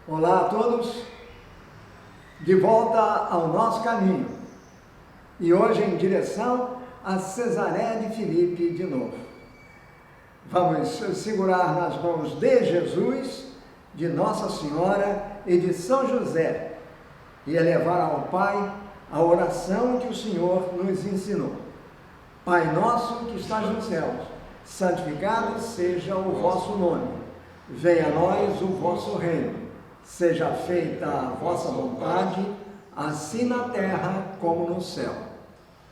Olá a todos, de volta ao nosso caminho e hoje em direção a Cesareia de Filipe de novo. Vamos segurar nas mãos de Jesus, de Nossa Senhora e de São José e elevar ao Pai a oração que o Senhor nos ensinou. Pai nosso que estás nos céus, santificado seja o vosso nome. Venha a nós o vosso reino. Seja feita a vossa vontade, assim na terra como no céu.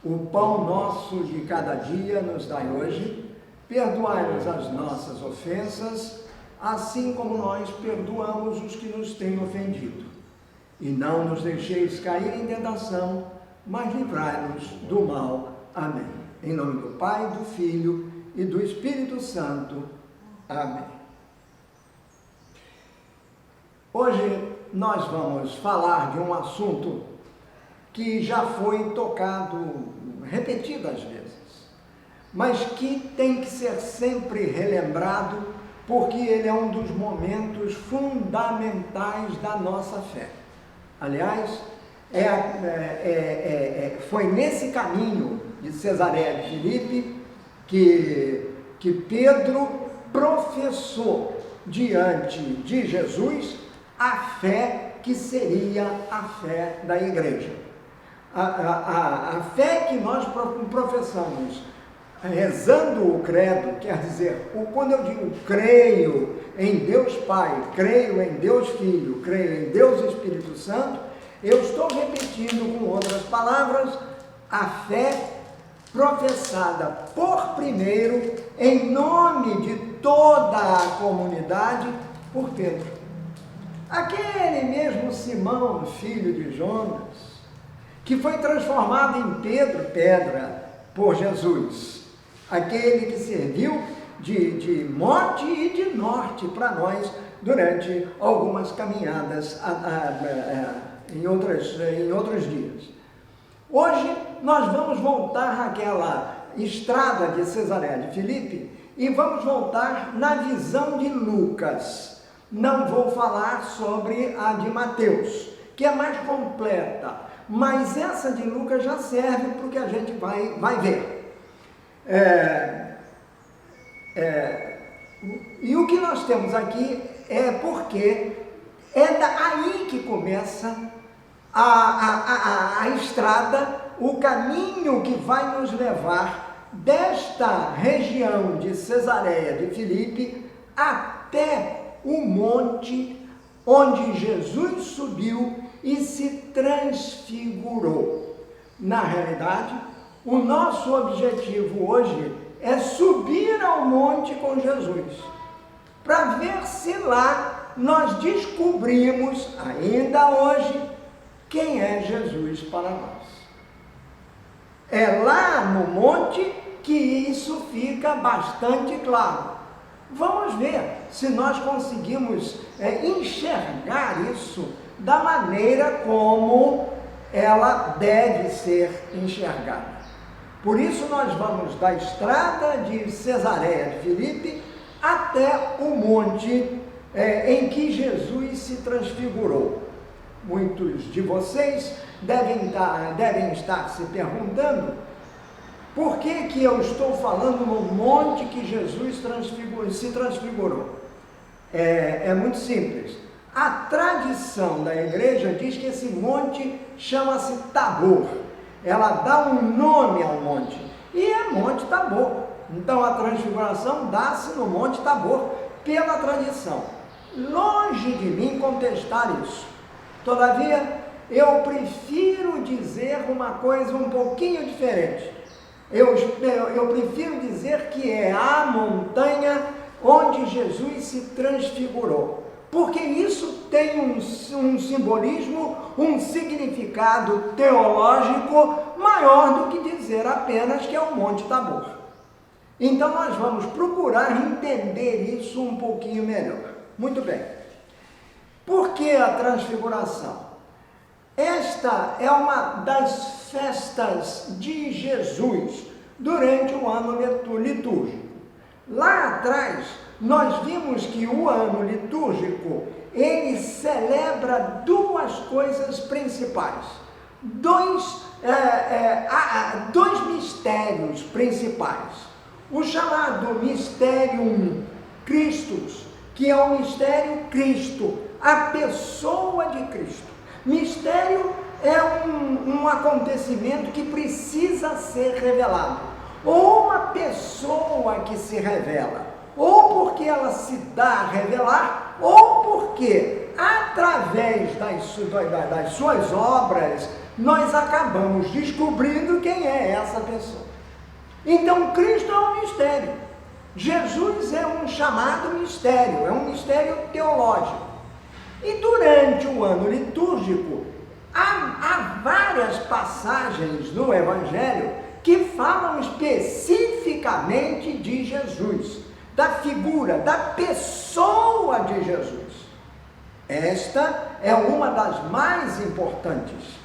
O pão nosso de cada dia nos dai hoje. Perdoai-nos as nossas ofensas, assim como nós perdoamos os que nos têm ofendido. E não nos deixeis cair em tentação, mas livrai-nos do mal. Amém. Em nome do Pai, do Filho e do Espírito Santo. Amém. Hoje nós vamos falar de um assunto que já foi tocado repetidas vezes, mas que tem que ser sempre relembrado, porque ele é um dos momentos fundamentais da nossa fé. Aliás, foi nesse caminho de Cesareia de Filipe que Pedro professou diante de Jesus a fé que seria a fé da igreja. A fé que nós professamos rezando o credo, quer dizer, quando eu digo creio em Deus Pai, creio em Deus Filho, creio em Deus Espírito Santo, eu estou repetindo com outras palavras a fé professada por primeiro, em nome de toda a comunidade, por Pedro. Aquele mesmo Simão, filho de Jonas, que foi transformado em pedra, por Jesus. Aquele que serviu de mote e de norte para nós durante algumas caminhadas em outros dias. Hoje nós vamos voltar àquela estrada de Cesareia de Filipe e vamos voltar na visão de Lucas. Não vou falar sobre a de Mateus, que é mais completa, mas essa de Lucas já serve para o que a gente vai ver. E o que nós temos aqui é porque aí que começa a estrada, o caminho que vai nos levar desta região de Cesareia de Filipe até o monte onde Jesus subiu e se transfigurou. Na realidade, o nosso objetivo hoje é subir ao monte com Jesus, para ver se lá nós descobrimos, ainda hoje, quem é Jesus para nós. É lá no monte que isso fica bastante claro. Vamos ver se nós conseguimos enxergar isso da maneira como ela deve ser enxergada. Por isso nós vamos da estrada de Cesareia de Filipe até o monte em que Jesus se transfigurou. Muitos de vocês devem estar se perguntando: por que eu estou falando no monte que Jesus se transfigurou? É muito simples. A tradição da igreja diz que esse monte chama-se Tabor. Ela dá um nome ao monte, e é Monte Tabor. Então a transfiguração dá-se no Monte Tabor, pela tradição. Longe de mim contestar isso. Todavia, eu prefiro dizer uma coisa um pouquinho diferente. Eu prefiro dizer que é a montanha onde Jesus se transfigurou, porque isso tem um simbolismo, um significado teológico maior do que dizer apenas que é o Monte Tabor. Então nós vamos procurar entender isso um pouquinho melhor. Muito bem. Por que a transfiguração? Esta é uma das festas de Jesus durante o ano litúrgico. Lá atrás, nós vimos que o ano litúrgico, ele celebra duas coisas principais, dois mistérios principais. O chamado Mysterium Christus, que é o mistério Cristo, a pessoa de Cristo. Mistério é um acontecimento que precisa ser revelado, ou uma pessoa que se revela, ou porque ela se dá a revelar, ou porque através das suas obras nós acabamos descobrindo quem é essa pessoa. Então Cristo é um mistério, Jesus é um chamado mistério, é um mistério teológico. E durante o ano litúrgico, há várias passagens no Evangelho que falam especificamente de Jesus, da figura, da pessoa de Jesus. Esta é uma das mais importantes,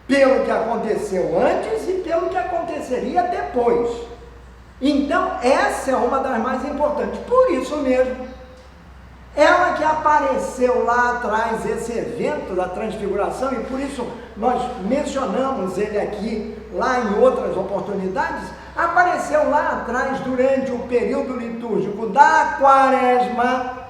pelo que aconteceu antes e pelo que aconteceria depois. Então, essa é uma das mais importantes. Por isso mesmo, ela que apareceu lá atrás, esse evento da transfiguração, e por isso nós mencionamos ele aqui, lá em outras oportunidades, apareceu lá atrás durante o período litúrgico da Quaresma,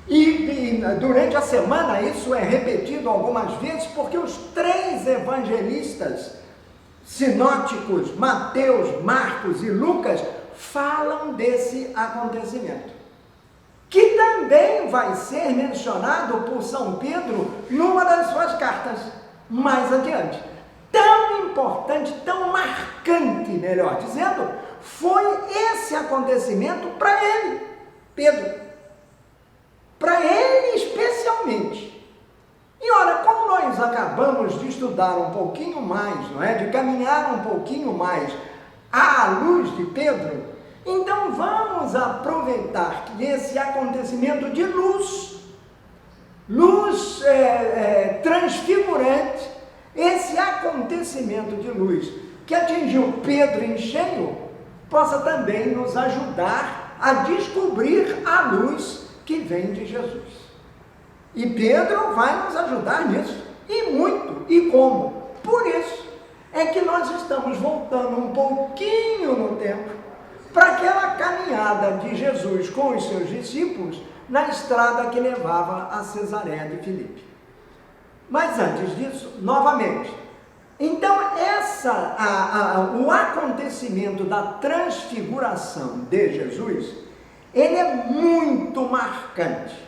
e durante a semana isso é repetido algumas vezes, porque os três evangelistas sinóticos, Mateus, Marcos e Lucas, falam desse acontecimento, que também vai ser mencionado por São Pedro numa das suas cartas, mais adiante. Tão importante, tão marcante, melhor dizendo, foi esse acontecimento para ele, Pedro, para ele especialmente. E ora, como nós acabamos de estudar um pouquinho mais, não é? De caminhar um pouquinho mais à luz de Pedro, então vamos aproveitar que esse acontecimento de luz transfigurante, esse acontecimento de luz que atingiu Pedro em cheio, possa também nos ajudar a descobrir a luz que vem de Jesus. E Pedro vai nos ajudar nisso, e muito, e como. Por isso é que nós estamos voltando um pouquinho no tempo para aquela caminhada de Jesus com os seus discípulos na estrada que levava a Cesareia de Filipe. Mas antes disso, novamente, então o acontecimento da transfiguração de Jesus, ele é muito marcante,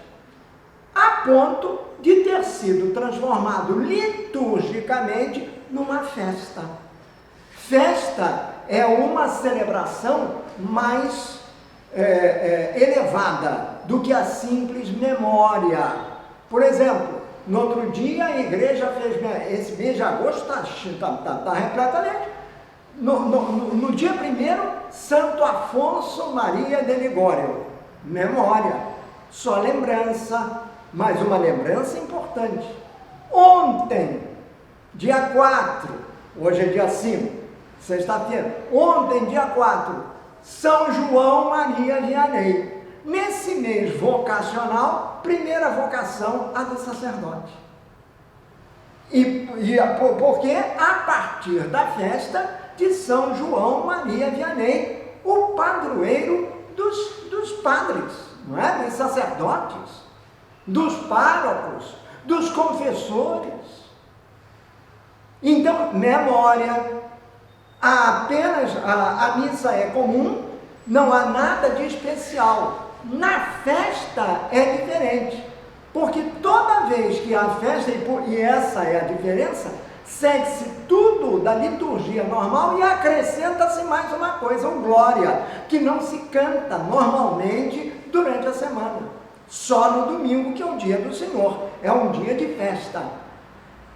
a ponto de ter sido transformado liturgicamente numa festa. Festa é uma celebração mais elevada do que a simples memória. Por exemplo, no outro dia a igreja fez, esse mês de agosto está repletamente, no dia 1º, Santo Afonso Maria de Ligório, memória, só lembrança, mas uma lembrança importante. Ontem, dia 4, hoje é dia 5, sexta-feira, ontem, dia 4, São João Maria Vianney. Nesse mês vocacional, primeira vocação, a do sacerdote. Porque a partir da festa de São João Maria Vianney, o padroeiro dos padres, não é? Dos sacerdotes, dos párocos, dos confessores. Então, memória, apenas a missa é comum, não há nada de especial. Na festa é diferente, porque toda vez que há festa, e essa é a diferença, segue-se tudo da liturgia normal e acrescenta-se mais uma coisa, o glória, que não se canta normalmente durante a semana, só no domingo, que é o dia do Senhor, é um dia de festa.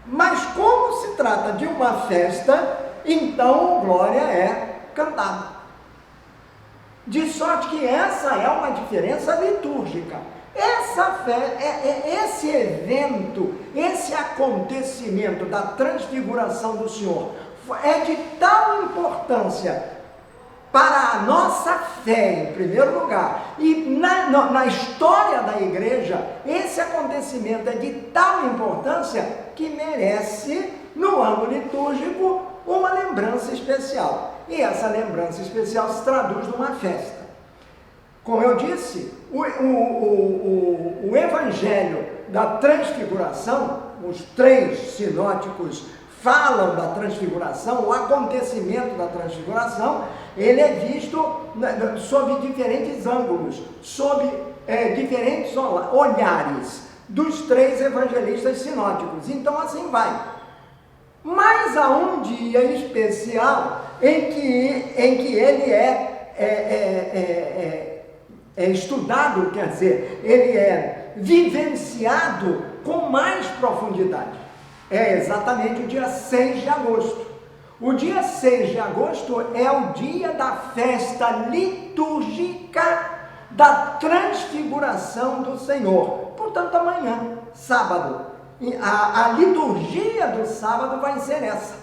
Mas como se trata de uma festa, então o glória é cantado. De sorte que essa é uma diferença litúrgica. Esse evento, esse acontecimento da transfiguração do Senhor é de tal importância para a nossa fé, em primeiro lugar, e na história da igreja, esse acontecimento é de tal importância que merece, no ano litúrgico, uma lembrança especial. E essa lembrança especial se traduz numa festa. Como eu disse, o Evangelho da Transfiguração, os 3 sinóticos falam da transfiguração, o acontecimento da transfiguração, ele é visto sob diferentes ângulos, sob diferentes olhares dos 3 evangelistas sinóticos. Então assim vai. Mas há um dia especial em que ele é estudado, quer dizer, ele é vivenciado com mais profundidade. É exatamente o dia 6 de agosto. O dia 6 de agosto é o dia da festa litúrgica da transfiguração do Senhor. Portanto, amanhã, sábado, a liturgia do sábado vai ser essa.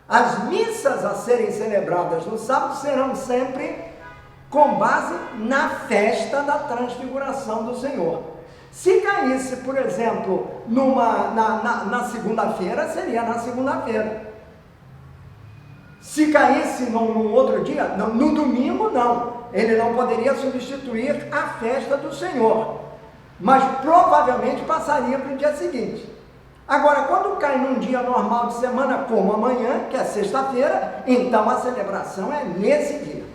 As missas a serem celebradas no sábado serão sempre com base na festa da transfiguração do Senhor. Se caísse, por exemplo, na segunda-feira, seria na segunda-feira. Se caísse num outro dia, no domingo, não. Ele não poderia substituir a festa do Senhor, mas provavelmente passaria para o dia seguinte. Agora, quando cai num dia normal de semana, como amanhã, que é sexta-feira, então a celebração é nesse dia.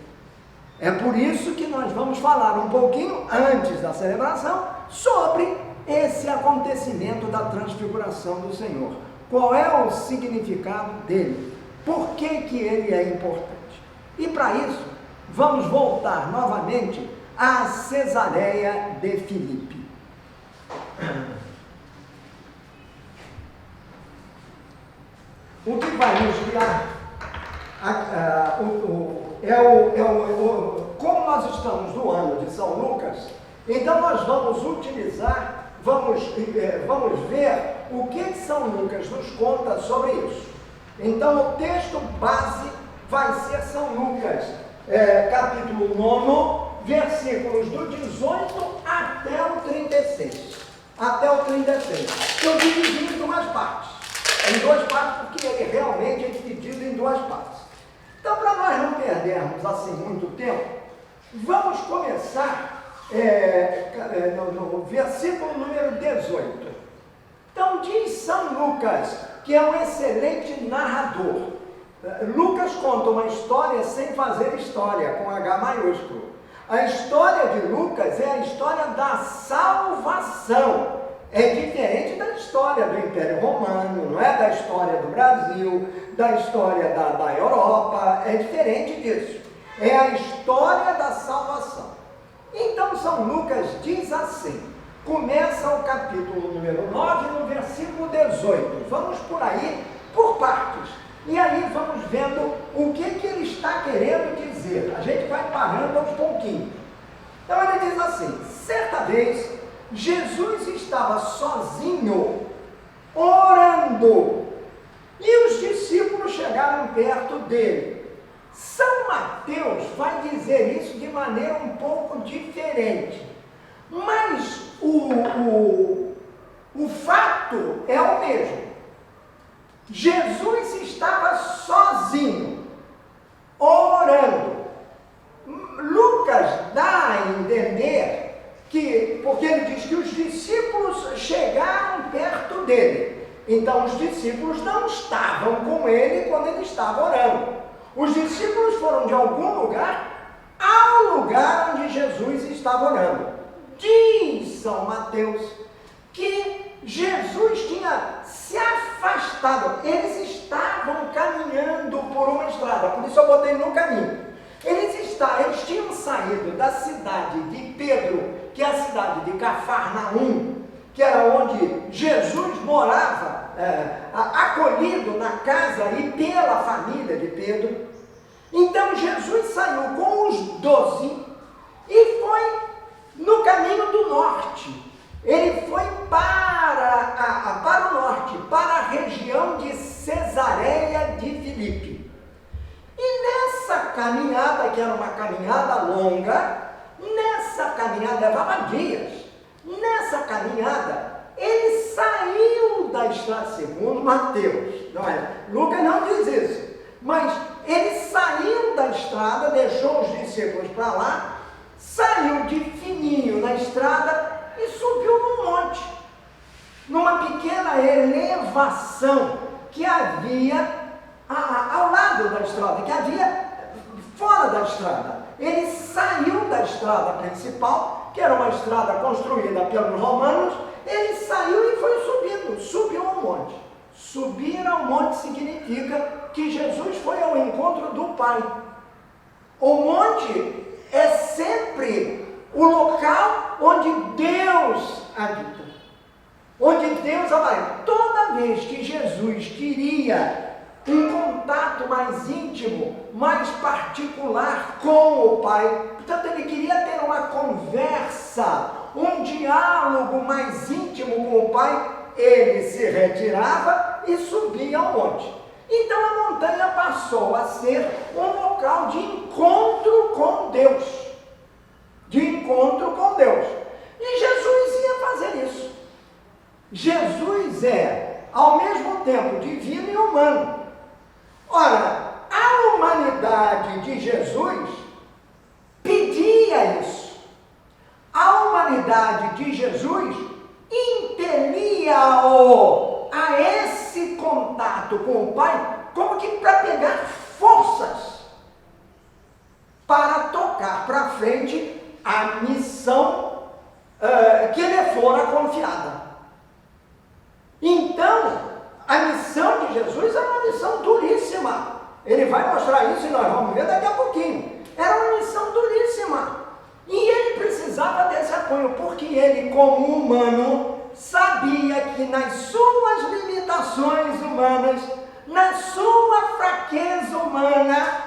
É por isso que nós vamos falar um pouquinho antes da celebração sobre esse acontecimento da transfiguração do Senhor. Qual é o significado dele? Por que ele é importante? E para isso, vamos voltar novamente a Cesareia de Filipe. O que vai nos guiar como nós estamos no ano de São Lucas, então nós vamos utilizar, vamos ver o que São Lucas nos conta sobre isso. Então o texto base vai ser São Lucas, capítulo 9, versículos do 18 até o 36. Até o 36. Eu dividi em 2 partes. Em 2 partes, porque ele realmente é dividido em 2 partes. Então, para nós não perdermos assim muito tempo, vamos começar no versículo número 18. Então, diz São Lucas, que é um excelente narrador. Lucas conta uma história sem fazer história, com H maiúsculo. A história de Lucas é a história da salvação. É diferente da história do Império Romano, não é da história do Brasil, da história da Europa, é diferente disso. É a história da salvação. Então, São Lucas diz assim, começa o capítulo número 9, no versículo 18. Vamos por aí, por partes. E aí vamos vendo o que ele está querendo dizer. A gente vai parando aos pouquinhos. Então, ele diz assim, certa vez, Jesus estava sozinho, orando, e os discípulos chegaram perto dele. São Mateus vai dizer isso de maneira um pouco diferente, mas o fato é o mesmo. Jesus estava sozinho, orando. Lucas dá a entender porque ele diz que os discípulos chegaram perto dele. Então os discípulos não estavam com ele quando ele estava orando. Os discípulos foram de algum lugar ao lugar onde Jesus estava orando. Diz São Mateus que Jesus tinha se afastado. Eles estavam caminhando por uma estrada, por isso eu botei no caminho. Eles tinham saído da cidade de Pedro, que é a cidade de Cafarnaum, que era onde Jesus morava, acolhido na casa e pela família de Pedro. Então Jesus saiu com os 12 e foi no caminho do norte. Ele foi para o norte, para a região de Cesareia de Filipe. E nessa caminhada, que era uma caminhada longa. Nessa caminhada, levava dias. Nessa caminhada, ele saiu da estrada, segundo Mateus. Não é? Lucas não diz isso. Mas ele saiu da estrada, deixou os discípulos para lá, saiu de fininho na estrada e subiu num monte, numa pequena elevação que havia ao lado da estrada, que havia fora da estrada. Ele saiu da estrada principal, que era uma estrada construída pelos romanos, ele saiu e foi subindo, subiu ao monte. Subir ao monte significa que Jesus foi ao encontro do Pai. O monte é sempre o local onde Deus habita, onde Deus habita. Toda vez que Jesus queria um contato mais íntimo, mais particular com o Pai, portanto ele queria ter uma conversa, um diálogo mais íntimo com o Pai, ele se retirava e subia ao monte. Então a montanha passou a ser um local de encontro com Deus. De encontro com Deus. E Jesus ia fazer isso. Jesus é, ao mesmo tempo, divino e humano. Ora, a humanidade de Jesus pedia isso. A humanidade de Jesus impelia-o a esse contato com o Pai, como que para pegar forças para tocar para frente a missão que lhe fora confiada. Então, a missão de Jesus era uma missão duríssima. Ele vai mostrar isso e nós vamos ver daqui a pouquinho. Era uma missão duríssima. E ele precisava desse apoio, porque ele, como humano, sabia que nas suas limitações humanas, na sua fraqueza humana,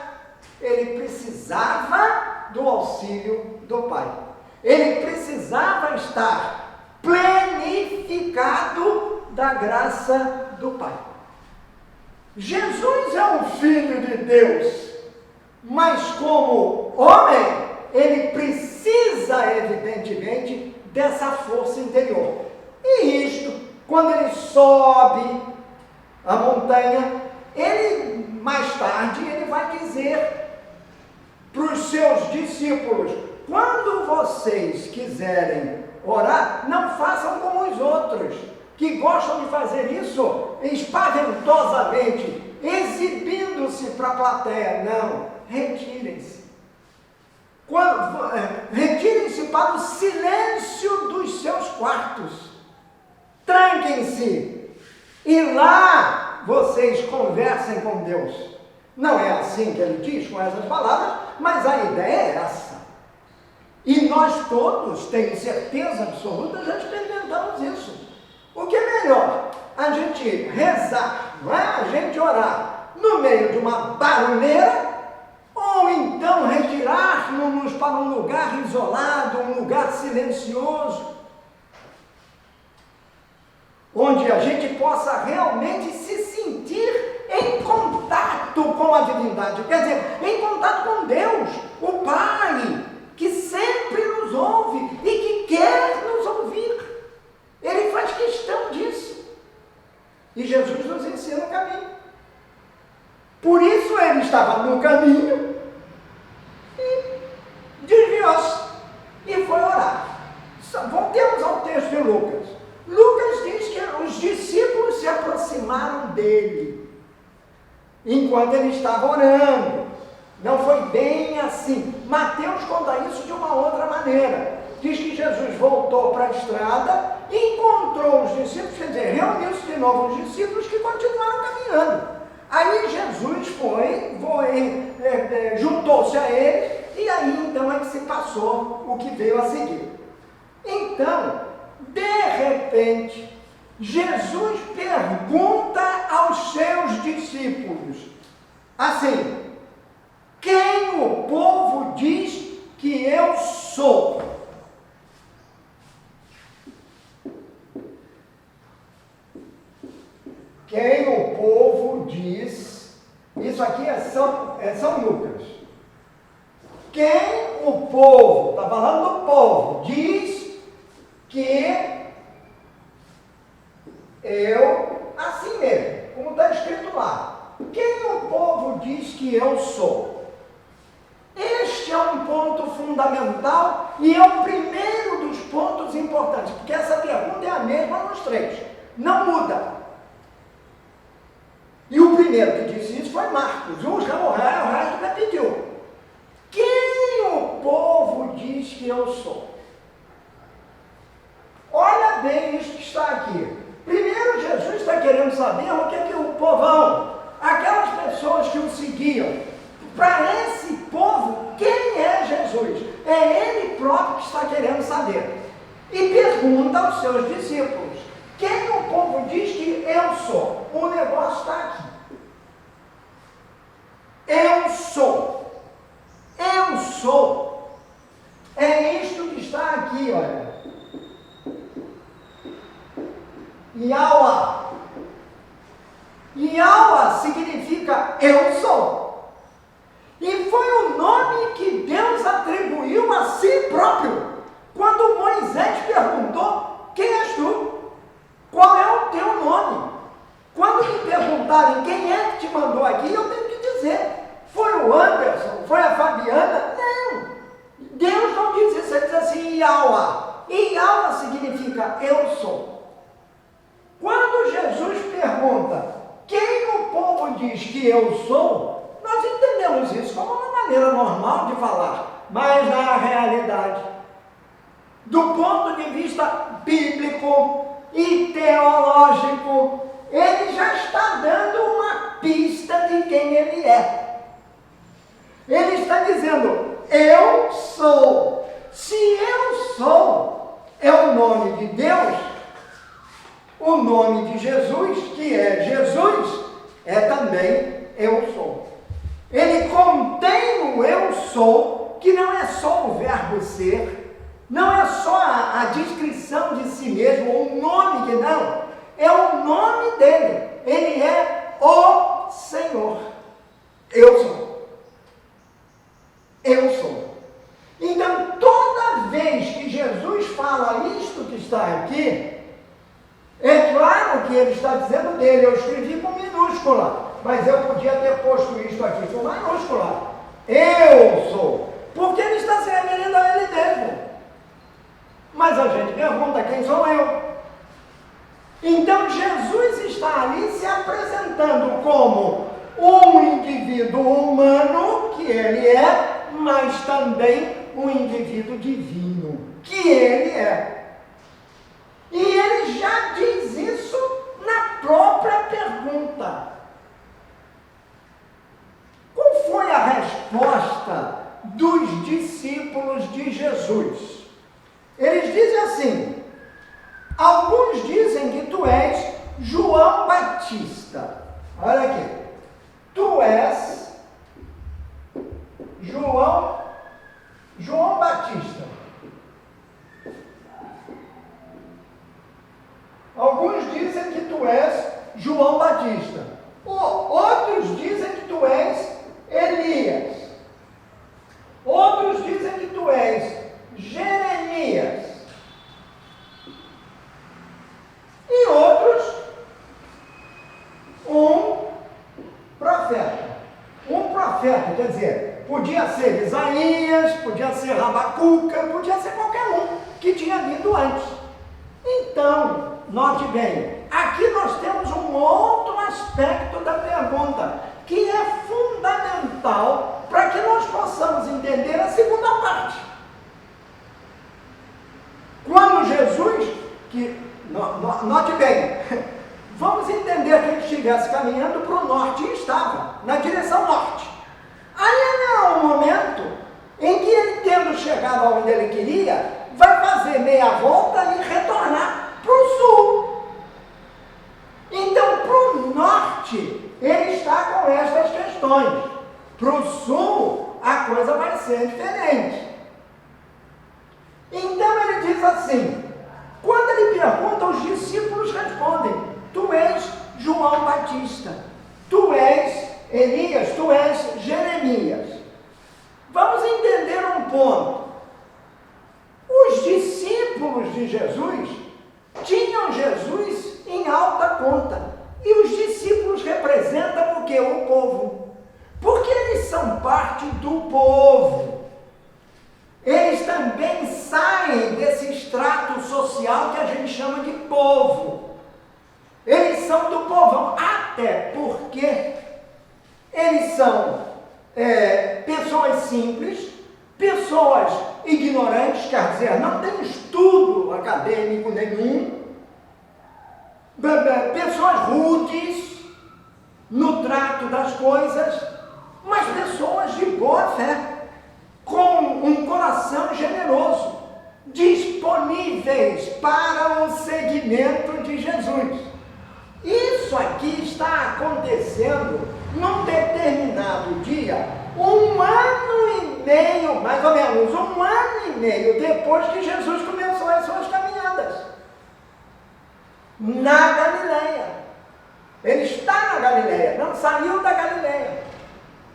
ele precisava do auxílio do Pai. Ele precisava estar plenificado da graça do Pai. Jesus é um Filho de Deus, mas como homem, ele precisa, evidentemente, dessa força interior. E isto, quando ele sobe a montanha, ele, mais tarde, ele vai dizer para os seus discípulos: quando vocês quiserem orar, não façam como os outros, que gostam de fazer isso espaventosamente, exibindo-se para a plateia. Não, retirem-se. Retirem-se para o silêncio dos seus quartos. Tranquem-se e lá vocês conversem com Deus. Não é assim que ele diz com essas palavras, mas a ideia é essa. E nós todos, tenho certeza absoluta, já experimentamos isso. O que é melhor? A gente rezar, não é? A gente orar no meio de uma barulheira, ou então retirar-nos para um lugar isolado, um lugar silencioso, onde a gente possa realmente se sentir em contato com a divindade, quer dizer, em contato com Deus, o Pai, que sempre nos ouve e que quer nos ouvir. Ele faz questão disso. E Jesus nos ensina o caminho. Por isso ele estava no caminho e desviou-se e foi orar. Voltemos ao texto de Lucas. Lucas diz que os discípulos se aproximaram dele enquanto ele estava orando. Não foi bem assim. Mateus conta isso de uma outra maneira. Diz que Jesus voltou para a estrada e encontrou os discípulos, quer dizer, reuniu-se de novo os discípulos que continuaram caminhando. Aí Jesus juntou-se a eles e aí então é que se passou o que veio a seguir. Então, de repente, Jesus pergunta aos seus discípulos, assim: quem o povo diz que eu sou? Quem o povo diz, isso aqui é São Lucas. Quem povo diz que eu, assim mesmo, como está escrito lá, quem o povo diz que eu sou? Este é um ponto fundamental e é o primeiro dos pontos importantes, porque essa pergunta é a mesma nos três, não muda. E o primeiro que disse isso foi Marcos, o resto repetiu. Quem o povo diz que eu sou? Olha bem isso que está aqui. Primeiro, Jesus está querendo saber o que é que o povão, aquelas pessoas que o seguiam, para esse povo, quem é Jesus? É ele próprio que está querendo saber. E pergunta aos seus discípulos, quem o povo diz que eu sou? O negócio está aqui. Eu sou. Eu sou. É isto que está aqui, olha. Yahweh. Yahweh significa eu sou. E foi o nome que Deus atribuiu a si próprio. Quando Moisés perguntou, quem és tu? Qual é o teu nome? Quando me perguntarem quem é que te mandou aqui, eu tenho que dizer, foi o Anderson, foi a Fabiana? Não. Deus não diz isso, ele diz assim, Yahweh. E Yahweh significa eu sou. Quando Jesus pergunta, quem o povo diz que eu sou, nós entendemos isso como uma maneira normal de falar, mas na realidade, do ponto de vista bíblico e teológico, ele já está dando uma pista de quem ele é. Ele está dizendo, eu sou. Se eu sou é o nome de Deus, o nome de Jesus, que é Jesus, é também eu sou. Ele contém o eu sou, que não é só o verbo ser, não é só a descrição de si mesmo, ou o nome que não, é o nome dele. Ele é o Senhor. Eu sou. Eu sou. Então, toda vez que Jesus fala isto que está aqui, é claro que ele está dizendo dele. Eu escrevi com minúscula, mas eu podia ter posto isto aqui com maiúscula. Eu sou. Porque ele está se referindo a ele mesmo. Mas a gente pergunta, quem sou eu? Então Jesus está ali se apresentando como um indivíduo humano, que ele é, mas também um indivíduo divino, que ele é. E ele já diz isso na própria pergunta. Qual foi a resposta dos discípulos de Jesus? Eles dizem assim, alguns dizem que tu és João Batista. Olha aqui, tu és João Batista. Alguns dizem que tu és João Batista. Outros dizem que tu és Elias. Outros dizem que tu és Jeremias. E outros, um profeta. Um profeta, quer dizer, podia ser Isaías, podia ser Rabacuca, podia ser qualquer um que tinha vindo antes. Então, note bem, aqui nós temos um outro aspecto da pergunta, que é fundamental para que nós possamos entender a segunda parte. Quando Jesus, note bem, vamos entender que ele estivesse caminhando para o norte e estava, na direção norte. Aí haverá um momento em que ele, tendo chegado aonde ele queria, vai fazer meia volta e retornar para o sul. Então, para o norte, ele está com estas questões. Para o sul, a coisa vai ser diferente. Então, ele diz assim, quando ele pergunta, os discípulos respondem, tu és João Batista, tu és Elias, tu és Jeremias. Vamos entender um ponto. Os discípulos de Jesus tinham Jesus em alta conta. E os discípulos representam o quê? O povo. Porque eles são parte do povo. Eles também saem desse extrato social que a gente chama de povo. Eles são do povão, até porque eles são pessoas simples, pessoas ignorantes, quer dizer, não têm estudo acadêmico nenhum, pessoas rudes no trato das coisas, mas pessoas de boa fé, com um coração generoso, disponíveis para o seguimento de Jesus. Isso aqui está acontecendo num determinado dia, 1 ano e meio, mais ou menos, 1 ano e meio depois que Jesus começou as suas caminhadas. Na Galileia. Ele está na Galileia, não saiu da Galileia.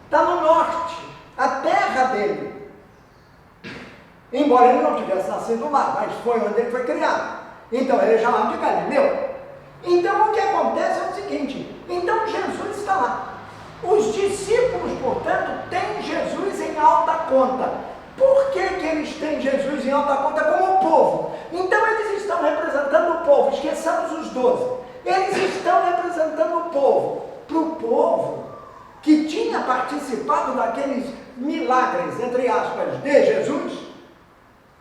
Está no norte, a terra dele. Embora ele não tivesse nascido lá, mas foi onde ele foi criado. Então ele é chamado de Galileu. Então o que acontece é o seguinte, então Jesus está lá. Os discípulos, portanto, têm Jesus em alta conta. Por que eles têm Jesus em alta conta como o povo? Então eles estão representando o povo, esqueçamos os 12. Eles estão representando o povo. Para o povo que tinha participado daqueles milagres, entre aspas, de Jesus,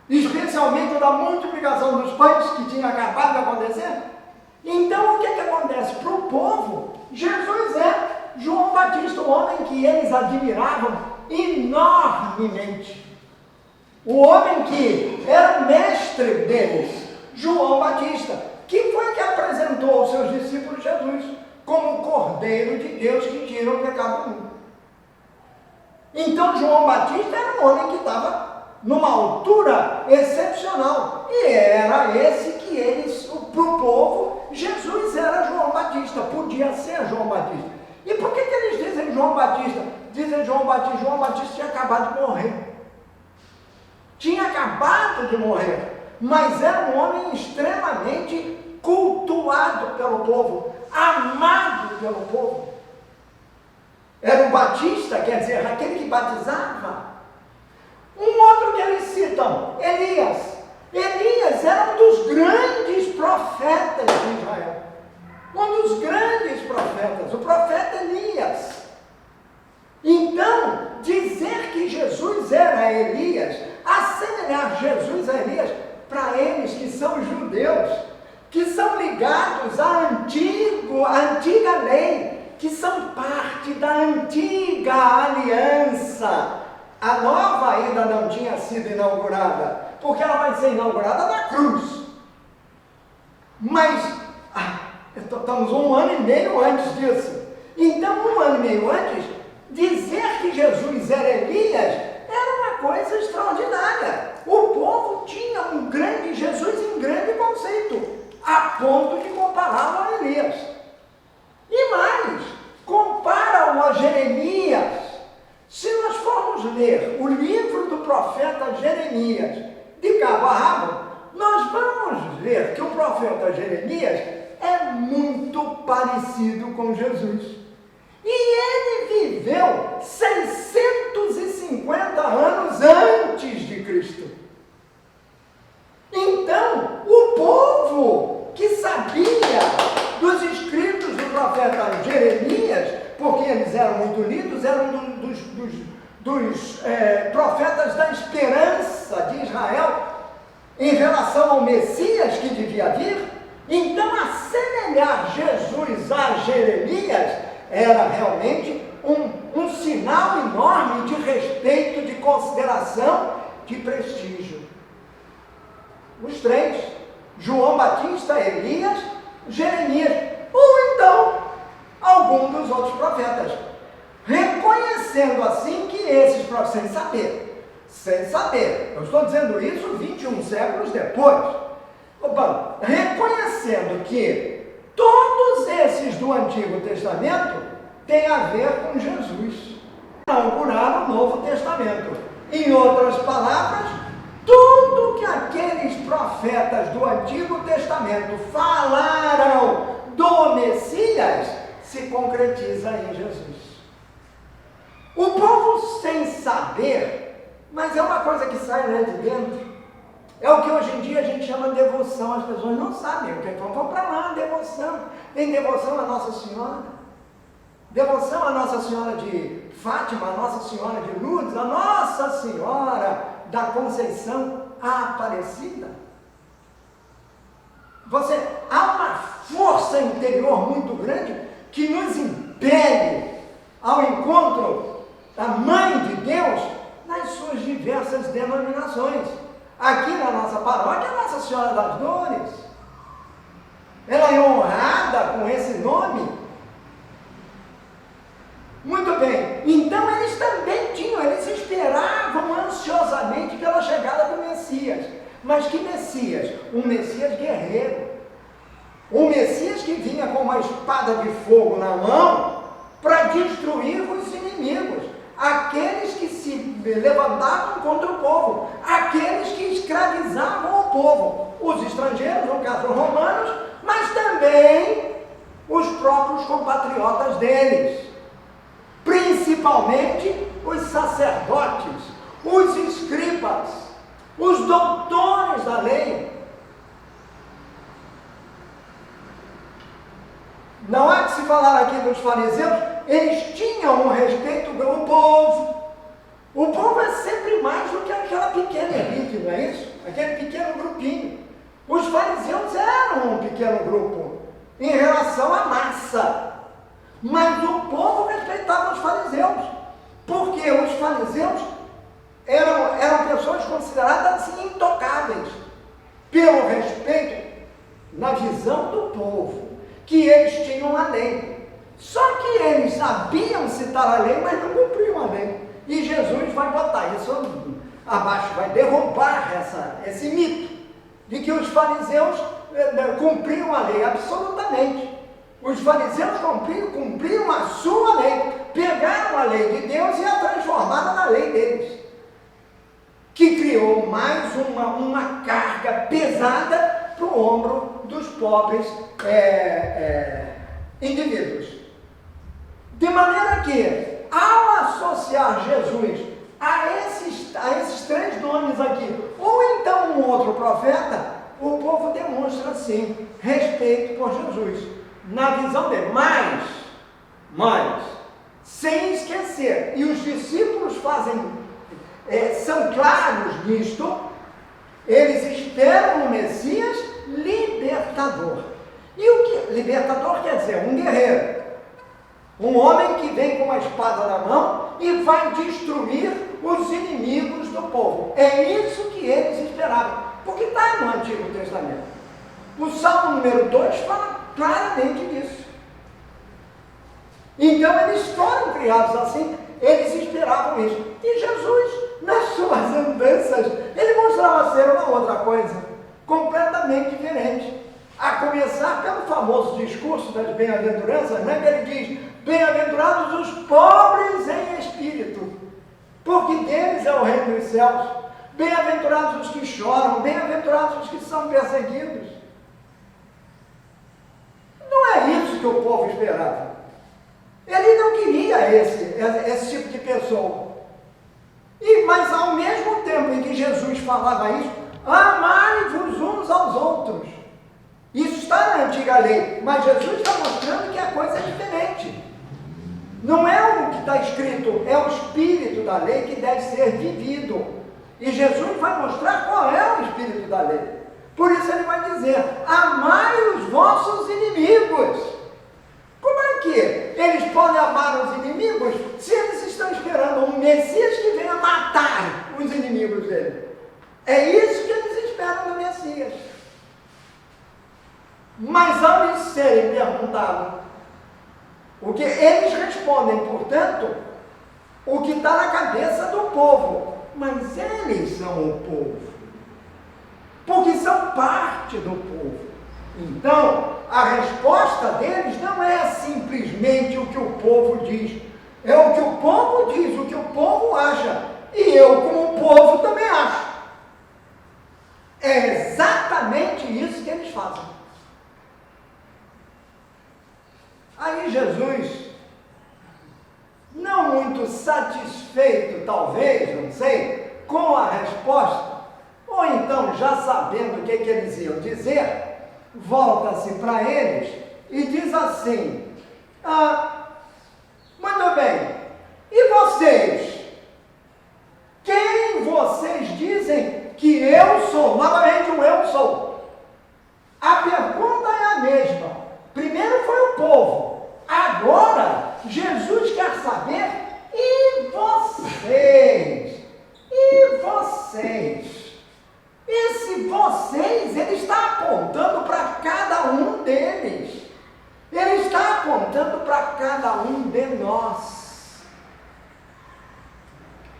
especialmente da multiplicação dos pães que tinha acabado de acontecer. Então o que acontece? Para o povo, Jesus é João Batista, o homem que eles admiravam enormemente. O homem que era o mestre deles, João Batista, que foi que apresentou aos seus discípulos Jesus como o Cordeiro de Deus que tira o pecado do mundo. Então João Batista era um homem que estava numa altura excepcional. E era esse que eles, para o povo, Jesus era João Batista, podia ser João Batista. E por que eles dizem João Batista? Dizem João Batista tinha acabado de morrer. Tinha acabado de morrer, mas era um homem extremamente cultuado pelo povo, amado pelo povo. Era o Batista, quer dizer, aquele que batizava. Um outro que eles citam, Elias. Elias era um dos grandes profetas de Israel. Um dos grandes profetas, o profeta Elias. Então, dizer que Jesus era Elias, assemelhar Jesus a Elias, para eles que são judeus, que são ligados à antiga lei, que são parte da antiga aliança. A nova ainda não tinha sido inaugurada, porque ela vai ser inaugurada na cruz. Mas estamos 1 ano e meio antes disso. Então, 1 ano e meio antes, dizer que Jesus era Elias era uma coisa extraordinária. O povo tinha um grande Jesus em grande conceito, a ponto de compará-lo a Elias. E mais, comparam a Jeremias. Se nós formos ler o livro do profeta Jeremias de cabo a rabo, nós vamos ver que o profeta Jeremias é muito parecido com Jesus. E ele viveu 650 anos antes de Cristo. Então, o povo que sabia dos escritos do profeta Jeremias, porque eles eram muito lidos, eram dos profetas da esperança de Israel em relação ao Messias que devia vir. Então, assemelhar Jesus a Jeremias era realmente um sinal enorme de respeito, de consideração, de prestígio. Os 3, João Batista, Elias, Jeremias, ou então algum dos outros profetas, reconhecendo assim que esses profetas, sem saber, eu estou dizendo isso 21 séculos depois, reconhecendo que todos esses do Antigo Testamento têm a ver com Jesus, inaugurar o Novo Testamento. Em outras palavras, tudo que aqueles profetas profetas do Antigo Testamento falaram do Messias se concretiza em Jesus. O povo sem saber, mas é uma coisa que sai lá de dentro, é o que hoje em dia a gente chama de devoção. As pessoas não sabem o que é. Vão para lá, devoção. Tem devoção a Nossa Senhora, devoção a Nossa Senhora de Fátima, a Nossa Senhora de Lourdes, a Nossa Senhora da Conceição Aparecida. Há uma força interior muito grande que nos impele ao encontro da Mãe de Deus nas suas diversas denominações. Aqui na nossa paróquia, a Nossa Senhora das Dores, ela é honrada com esse nome. Muito bem, então eles também eles esperavam ansiosamente pela chegada do Messias. Mas que Messias? Um Messias guerreiro, um Messias que vinha com uma espada de fogo na mão para destruir os inimigos, aqueles que se levantavam contra o povo, aqueles que escravizavam o povo, os estrangeiros, no caso os romanos, mas também os próprios compatriotas deles, principalmente os sacerdotes, os escribas, os doutores da lei. Não há que se falar aqui dos fariseus, eles tinham um respeito pelo povo. O povo é sempre mais do que aquela pequena elite, não é isso? Aquele pequeno grupinho. Os fariseus eram um pequeno grupo em relação à massa. Mas o povo respeitava os fariseus, porque os fariseus eram pessoas consideradas assim, intocáveis, pelo respeito na visão do povo, que eles tinham a lei. Só que eles sabiam citar a lei, mas não cumpriam a lei. E Jesus vai botar isso abaixo, vai derrubar esse mito de que os fariseus cumpriam a lei absolutamente. Os fariseus cumpriam a sua lei, pegaram a lei de Deus e a transformaram na lei deles, que criou mais uma carga pesada para o ombro dos pobres indivíduos. De maneira que, ao associar Jesus a esses três nomes aqui, ou então um outro profeta, o povo demonstra sim respeito por Jesus, na visão dele, mas sem esquecer, e os discípulos são claros nisto, eles esperam um Messias libertador. E o que libertador quer dizer? Um guerreiro, um homem que vem com uma espada na mão e vai destruir os inimigos do povo. É isso que eles esperavam, porque está no Antigo Testamento. O Salmo número 2 fala claramente disso. Então eles foram criados assim, eles esperavam isso. E Jesus, nas suas andanças, ele mostrava ser uma outra coisa, completamente diferente. A começar pelo famoso discurso das bem-aventuranças, né, que ele diz: bem-aventurados os pobres em espírito, porque deles é o reino dos céus. Bem-aventurados os que choram, bem-aventurados os que são perseguidos. Não é isso que o povo esperava. Ele não queria esse tipo de pessoa. Mas ao mesmo tempo em que Jesus falava isso, amai-vos uns aos outros. Isso está na antiga lei, mas Jesus está mostrando que a coisa é diferente. Não é o que está escrito, é o espírito da lei que deve ser vivido. E Jesus vai mostrar qual é o espírito da lei. Por isso ele vai dizer: amai os vossos inimigos. Como é que eles podem amar os inimigos se eles estão esperando um Messias que venha matar os inimigos dele? É isso que eles esperam do Messias. Mas ao lhes serem perguntados o que eles respondem, portanto, o que está na cabeça do povo. Mas eles são o povo, porque são parte do povo. Então, a resposta deles não é simplesmente o que o povo diz, é o que o povo diz, o que o povo acha, e eu, como povo, também acho. É exatamente isso que eles fazem. Aí Jesus, não muito satisfeito, talvez, não sei, com a resposta, ou então já sabendo o que eles iam dizer, volta-se para eles e diz assim: muito bem, e vocês? Quem vocês dizem que eu sou? Novamente o eu sou. A pergunta é a mesma. Primeiro foi o povo. Agora, Jesus quer saber, e vocês? E vocês? Esse vocês, ele está apontando para cada um deles. Ele está apontando para cada um de nós.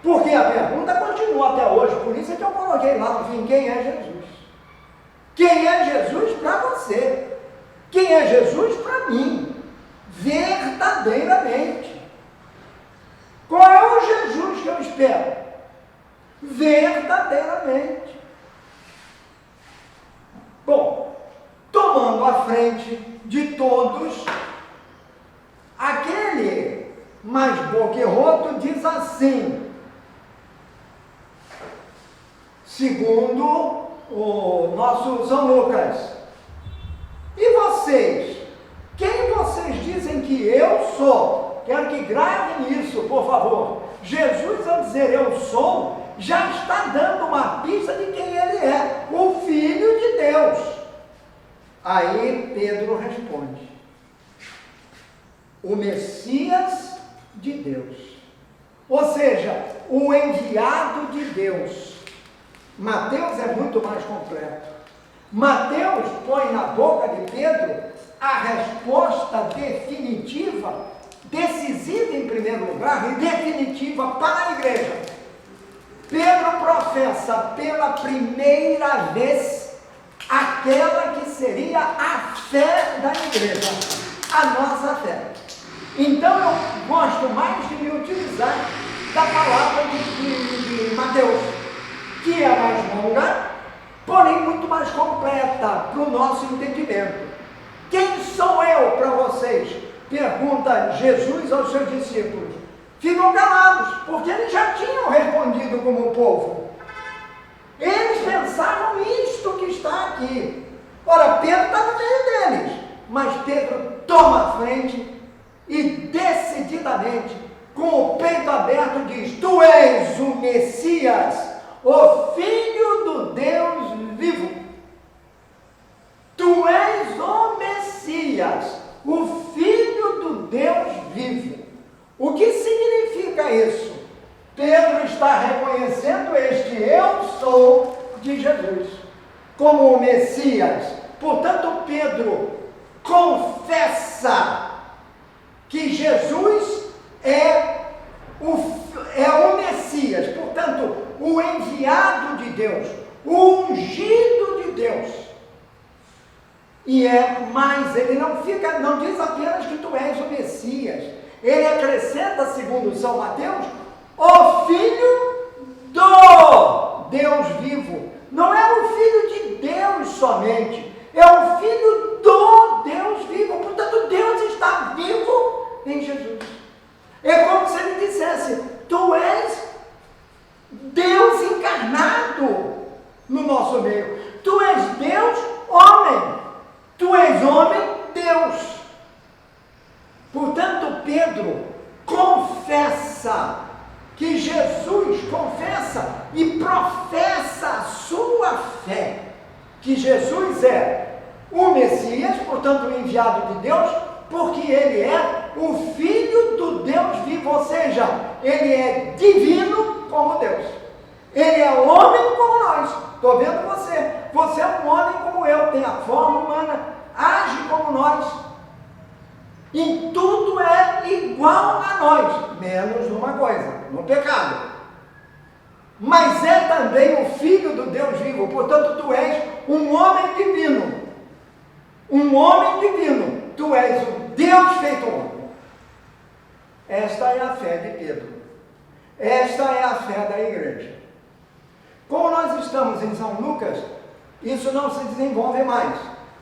Porque a pergunta continua até hoje, por isso é que eu coloquei lá no fim: quem é Jesus? Quem é Jesus para você? Quem é Jesus para mim? Verdadeiramente. Qual é o Jesus que eu espero? Verdadeiramente. Bom, tomando a frente de todos, aquele mais boquirroto diz assim, segundo o nosso São Lucas: e vocês? Quem vocês dizem que eu sou? Quero que gravem isso, por favor. Jesus, ao dizer eu sou, já está dando uma pista de quem ele é, o Filho de Deus. Aí Pedro responde: o Messias de Deus, ou seja, o enviado de Deus. Mateus é muito mais completo. Mateus põe na boca de Pedro a resposta definitiva, decisiva em primeiro lugar e definitiva para a igreja. Pedro professa pela primeira vez aquela que seria a fé da igreja, a nossa fé. Então eu gosto mais de me utilizar da palavra de Mateus, que é mais longa, porém muito mais completa para o nosso entendimento. Quem sou eu para vocês? Pergunta Jesus aos seus discípulos. Ficam calados, porque eles já tinham respondido como povo. Eles pensavam isto que está aqui. Ora, Pedro está no meio deles, mas Pedro toma a frente e decididamente, com o peito aberto, diz: tu és o Messias, o Filho do Deus vivo. Tu és o Messias, o Filho do Deus vivo. O que significa isso? Pedro está reconhecendo este eu sou de Jesus como o Messias. Portanto, Pedro confessa que Jesus é o Messias, portanto, o enviado de Deus, o ungido de Deus. E é mais, ele não diz apenas que tu és o Messias, ele acrescenta, segundo São Mateus, o Filho do Deus vivo. Não é o Filho de Deus somente, é o Filho do Deus vivo. Portanto, Deus está vivo em Jesus. É como se ele dissesse: tu és Deus encarnado no nosso meio. Tu és Deus homem. Tu és homem, Deus. Portanto, Pedro confessa que Jesus, confessa e professa a sua fé, que Jesus é o Messias, portanto, o enviado de Deus, porque ele é o Filho do Deus vivo, ou seja, ele é divino como Deus. Ele é homem como nós. Estou vendo você. Você é um homem como eu, tem a forma humana, age como nós. Em tudo é igual a nós, menos numa coisa, no pecado. Mas é também o Filho do Deus vivo, portanto tu és um homem divino. Um homem divino. Tu és o Deus feito homem. Esta é a fé de Pedro. Esta é a fé da igreja. Como nós estamos em São Lucas, isso não se desenvolve mais.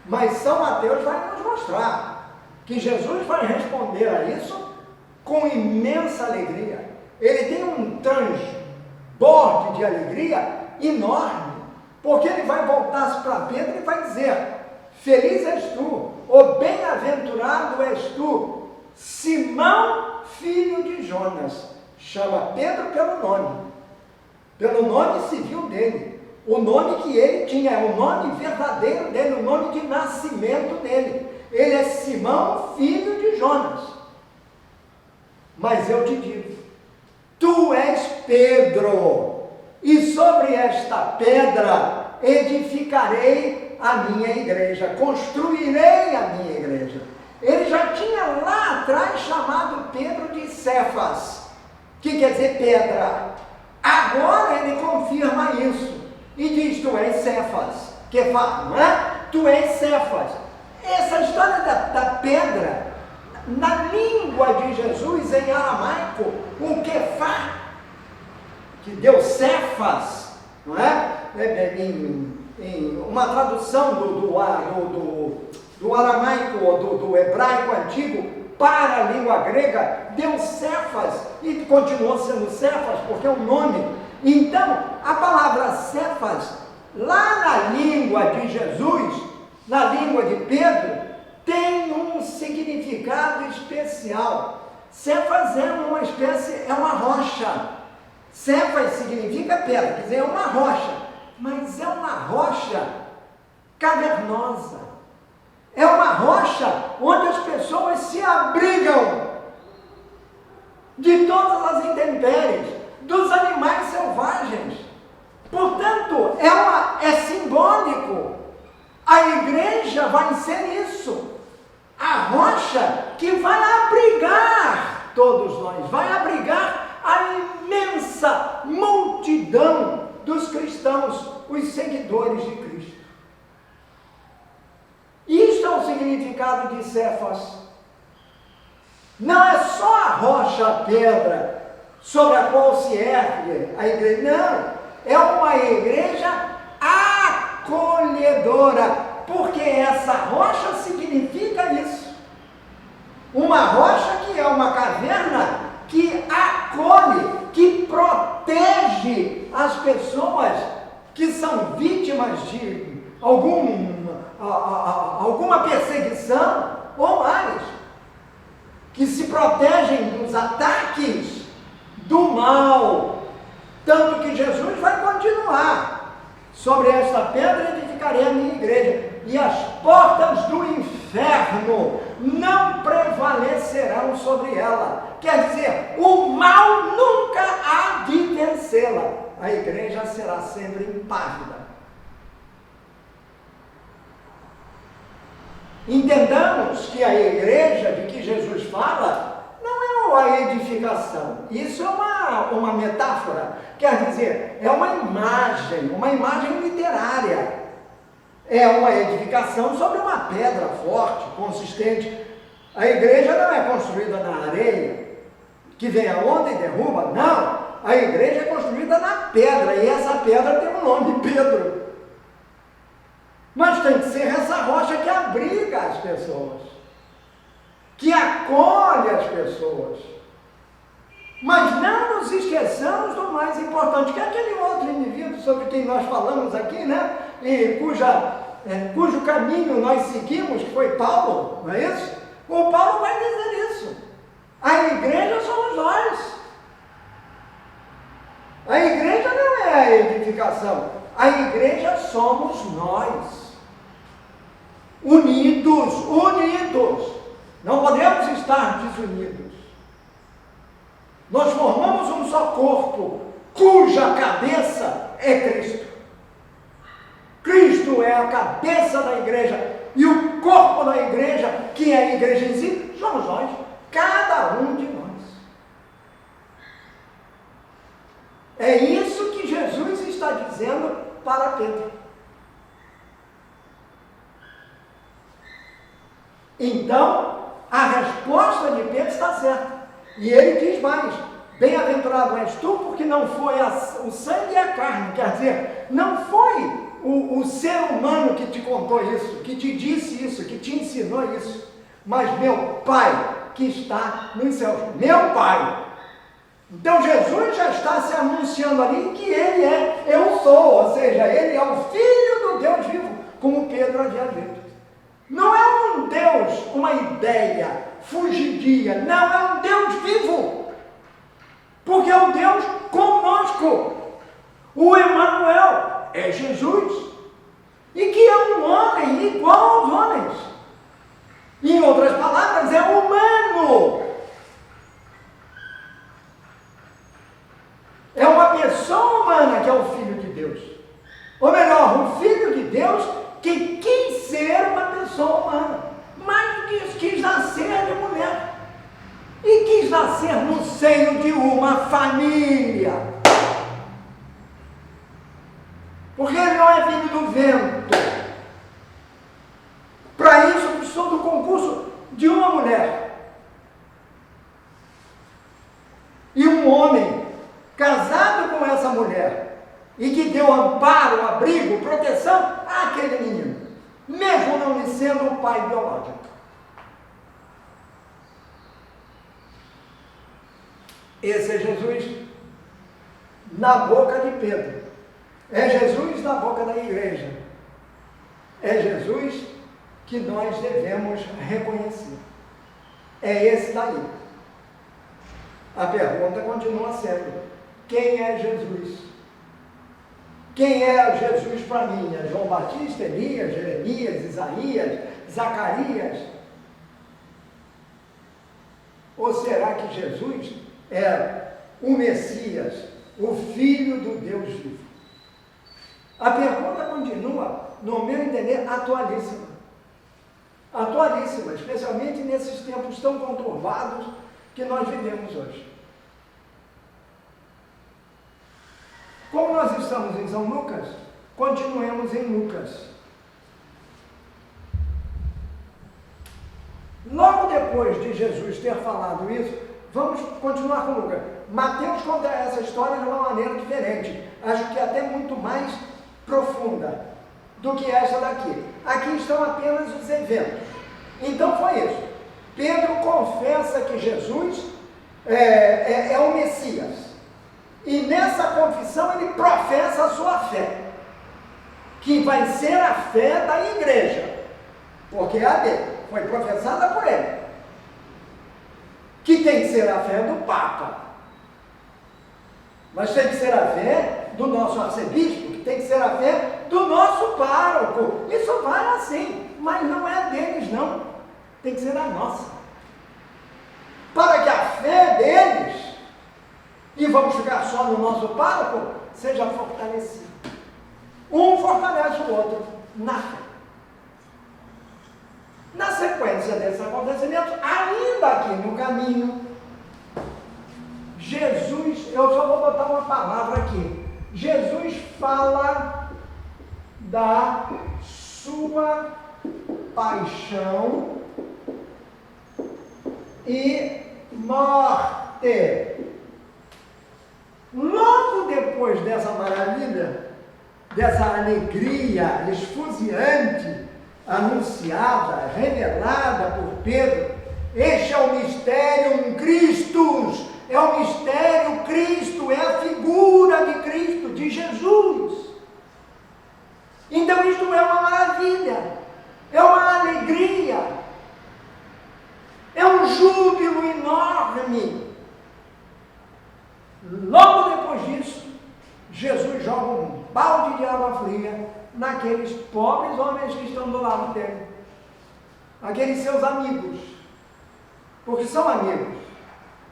Mas São Mateus vai nos mostrar que Jesus vai responder a isso com imensa alegria. Ele tem um transborde de alegria enorme, porque ele vai voltar-se para Pedro e vai dizer: feliz és tu, ou bem-aventurado és tu, Simão, filho de Jonas. Chama Pedro pelo nome civil dele, o nome que ele tinha, o nome verdadeiro dele, o nome de nascimento dele. Ele é Simão, filho de Jonas. Mas eu te digo, tu és Pedro, e sobre esta pedra edificarei a minha igreja, construirei a minha igreja. Ele já tinha lá atrás chamado Pedro de Cefas, que quer dizer pedra. Agora ele confirma isso e diz: tu és Cefas, que fala, não é? Tu és Cefas. Essa história da pedra, na língua de Jesus, em aramaico, o kefá, que deu Cefas, não é? Em uma tradução do aramaico, do hebraico antigo, para a língua grega, deu Cefas, e continuou sendo Cefas, porque é um nome. Então, a palavra Cefas, lá na língua de Jesus, na língua de Pedro, tem um significado especial. Cefas é uma espécie, é uma rocha. Cefas significa pedra, quer dizer, é uma rocha, mas é uma rocha cavernosa. É uma rocha onde as pessoas se abrigam de todas as intempéries, dos animais selvagens. Portanto, é simbólico. A igreja vai ser isso. A rocha que vai abrigar todos nós, vai abrigar a imensa multidão dos cristãos, os seguidores de Cristo. Isto é o significado de Cefas. Não é só a rocha, a pedra, sobre a qual se ergue a igreja. Não, é uma igreja acolhedora, porque essa rocha significa isso. Uma rocha que é uma caverna que acolhe, que protege as pessoas que são vítimas de alguma perseguição ou mais, que se protegem dos ataques do mal. Tanto que Jesus vai continuar: sobre esta pedra edificarei a minha igreja, e as portas do inferno não prevalecerão sobre ela. Quer dizer, o mal nunca há de vencê-la. A igreja será sempre impávida. Entendamos que a igreja de que Jesus fala não é a edificação. Isso é uma metáfora. Quer dizer, é uma imagem literária. É uma edificação sobre uma pedra forte, consistente. A igreja não é construída na areia, que vem a onda e derruba. Não, a igreja é construída na pedra, e essa pedra tem o nome Pedro. Mas tem que ser essa rocha que abriga as pessoas, que acolhe as pessoas. Mas não nos esqueçamos do mais importante, que é aquele outro indivíduo sobre quem nós falamos aqui, né? E cujo caminho nós seguimos, que foi Paulo, não é isso? O Paulo vai dizer isso. A igreja somos nós. A igreja não é a edificação. A igreja somos nós. Unidos. Não podemos estar desunidos. Nós formamos um só corpo, cuja cabeça é Cristo. Cristo é a cabeça da igreja, e o corpo da igreja, que é a igreja em si, somos nós, cada um de nós. É isso que Jesus está dizendo para Pedro. Então, a resposta de Pedro está certa. E ele diz mais: bem-aventurado és tu, porque não foi o sangue e a carne, quer dizer, não foi o ser humano que te contou isso, que te disse isso, que te ensinou isso, mas meu Pai que está nos céus. Meu Pai. Então Jesus já está se anunciando ali que Ele é, eu sou, ou seja, Ele é o Filho do Deus vivo, como Pedro havia dito. Não é um Deus, uma ideia fugidia, não, é um Deus vivo, porque é um Deus conosco. O Emanuel é Jesus, e que é um homem igual aos homens. Em outras palavras, é humano. É uma pessoa humana que é o Filho de Deus. Ou melhor, o Filho de Deus que quis ser uma pessoa humana, mas quis nascer de mulher. E quis nascer no seio de uma família. Porque ele não é filho do vento. Para isso, precisou do concurso de uma mulher. E um homem casado com essa mulher e que deu amparo, abrigo, proteção àquele menino, mesmo não lhe sendo o pai biológico. Esse é Jesus na boca de Pedro. É Jesus na boca da igreja. É Jesus que nós devemos reconhecer. É esse daí. A pergunta continua sendo: quem é Jesus? Quem é Jesus para mim? É João Batista, Elias, Jeremias, Isaías, Zacarias? Ou será que Jesus é o Messias, o Filho do Deus vivo? A pergunta continua, no meu entender, atualíssima. Atualíssima, especialmente nesses tempos tão conturbados que nós vivemos hoje. Como nós estamos em São Lucas, continuemos em Lucas. Logo depois de Jesus ter falado isso, vamos continuar com Lucas. Mateus conta essa história de uma maneira diferente, acho que até muito mais profunda do que essa daqui. Aqui estão apenas os eventos. Então foi isso. Pedro confessa que Jesus é o Messias. E nessa confissão ele professa a sua fé, que vai ser a fé da igreja, porque a dele foi professada por ele, que tem que ser a fé do Papa, mas tem que ser a fé do nosso arcebispo, que tem que ser a fé do nosso pároco. Isso vai assim, mas não é deles não, tem que ser a nossa, para que a fé deles, e vamos ficar só no nosso pároco, seja fortalecido. Um fortalece o outro na fé. Na sequência desses acontecimentos, ainda aqui no caminho, Jesus, eu só vou botar uma palavra aqui, Jesus fala da sua paixão e morte. Logo depois dessa maravilha, dessa alegria esfuziante, anunciada, revelada por Pedro, este é o mistério Christus, é o mistério Cristo, é a figura de Cristo, de Jesus. Então isto é uma maravilha, é uma alegria, é um júbilo enorme. Logo depois disso, Jesus joga um balde de água fria naqueles pobres homens que estão do lado dele, aqueles seus amigos, porque são amigos,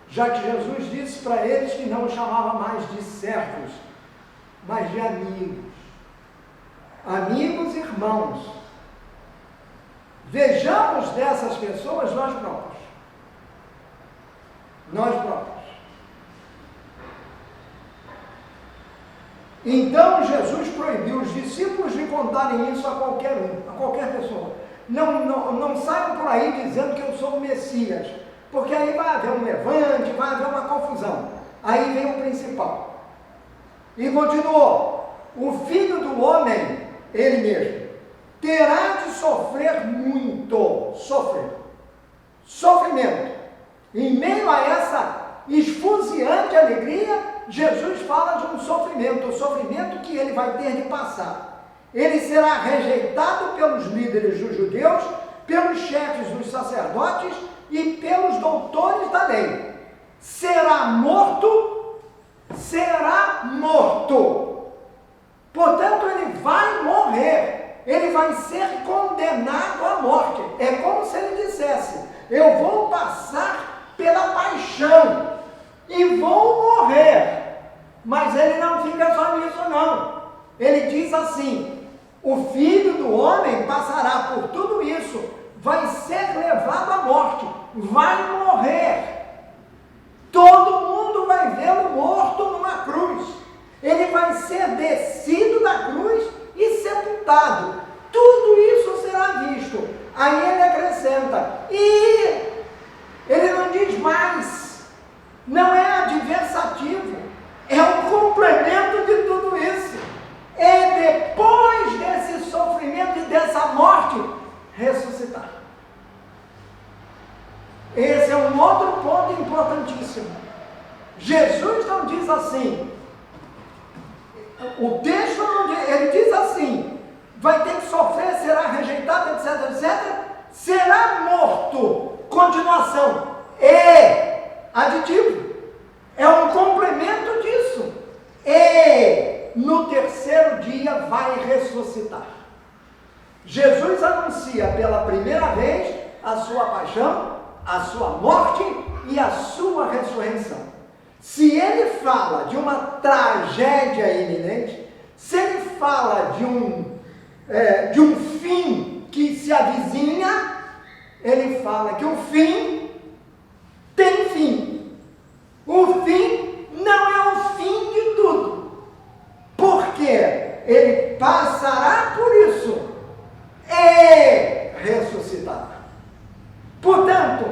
já que Jesus disse para eles que não os chamava mais de servos, mas de amigos, amigos irmãos. Vejamos dessas pessoas nós próprios. Então Jesus proibiu os discípulos de contarem isso a qualquer um, a qualquer pessoa. Não saiam por aí dizendo que eu sou o Messias, porque aí vai haver um levante, vai haver uma confusão. Aí vem o principal. E continuou: o Filho do Homem ele mesmo, terá de sofrer muito, sofrimento. Em meio a essa esfuziante alegria, Jesus fala de um sofrimento, o sofrimento que ele vai ter de passar. Ele será rejeitado pelos líderes dos judeus, pelos chefes dos sacerdotes e pelos doutores da lei. Será morto. Portanto, ele vai morrer. Ele vai ser condenado à morte. É como se ele dissesse: eu vou passar pela paixão e vou morrer. Mas ele não fica só nisso, não. Ele diz assim: o Filho do Homem passará por tudo isso, vai ser levado à morte, vai morrer. Todo mundo vai vê-lo morto numa cruz. Ele vai ser descido da cruz e sepultado. Tudo isso será visto. Aí ele acrescenta, e ele não diz mais, não é adversativo, é um complemento de tudo isso. É depois desse sofrimento e dessa morte, ressuscitar. Esse é um outro ponto importantíssimo. Jesus não diz assim, o texto não diz, ele diz assim, vai ter que sofrer, será rejeitado, etc, etc, será morto. Continuação, é aditivo, é um complemento disso. E no terceiro dia vai ressuscitar. Jesus anuncia pela primeira vez a sua paixão, a sua morte e a sua ressurreição. Se ele fala de uma tragédia iminente, se ele fala de um fim que se avizinha, ele fala que o fim tem fim. O fim não é o fim de tudo, porque ele passará por isso e ressuscitará. Portanto,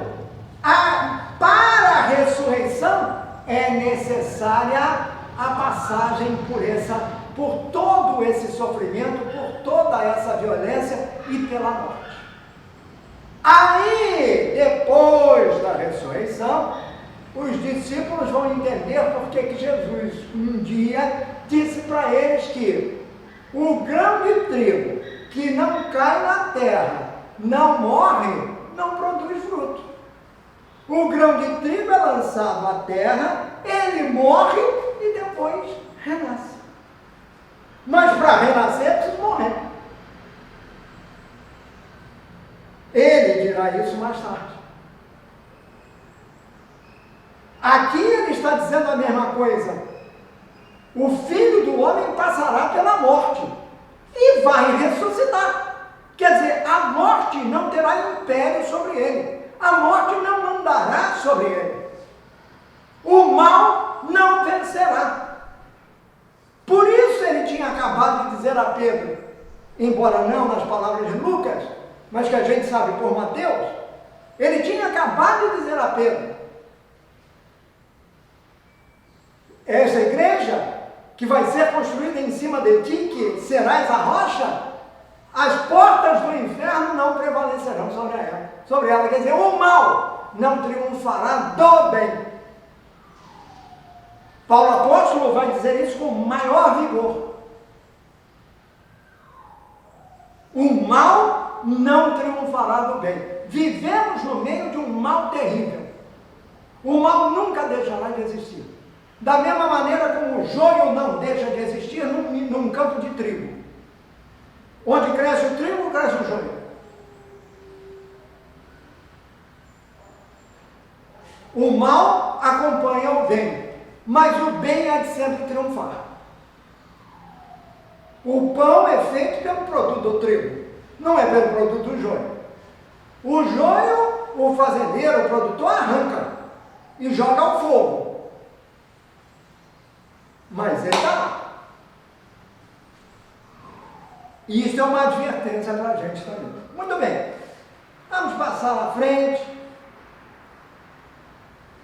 para a ressurreição é necessária a passagem por todo esse sofrimento, por toda essa violência e pela morte. Aí, depois da ressurreição, os discípulos vão entender por que Jesus um dia disse para eles que o grão de trigo que não cai na terra, não morre, não produz fruto. O grão de trigo é lançado à terra, ele morre e depois renasce. Mas para renascer precisa morrer. Ele dirá isso mais tarde. Aqui ele está dizendo a mesma coisa. O Filho do Homem passará pela morte e vai ressuscitar. Quer dizer, a morte não terá império sobre ele. A morte não mandará sobre ele. O mal não vencerá. Por isso ele tinha acabado de dizer a Pedro, embora não nas palavras de Lucas, mas que a gente sabe por Mateus, ele tinha acabado de dizer a Pedro: essa igreja que vai ser construída em cima de ti, que serás a rocha, as portas do inferno não prevalecerão sobre ela. Quer dizer, o mal não triunfará do bem. Paulo apóstolo vai dizer isso com maior vigor. O mal não triunfará do bem. Vivemos no meio de um mal terrível. O mal nunca deixará de existir. Da mesma maneira como o joio não deixa de existir num campo de trigo. Onde cresce o trigo, cresce o joio. O mal acompanha o bem, mas o bem há de sempre triunfar. O pão é feito pelo produto do trigo, não é pelo produto do joio. O joio, o fazendeiro, o produtor arranca e joga ao fogo. Mas ele está lá. E isso é uma advertência para a gente também. Muito bem, vamos passar à frente.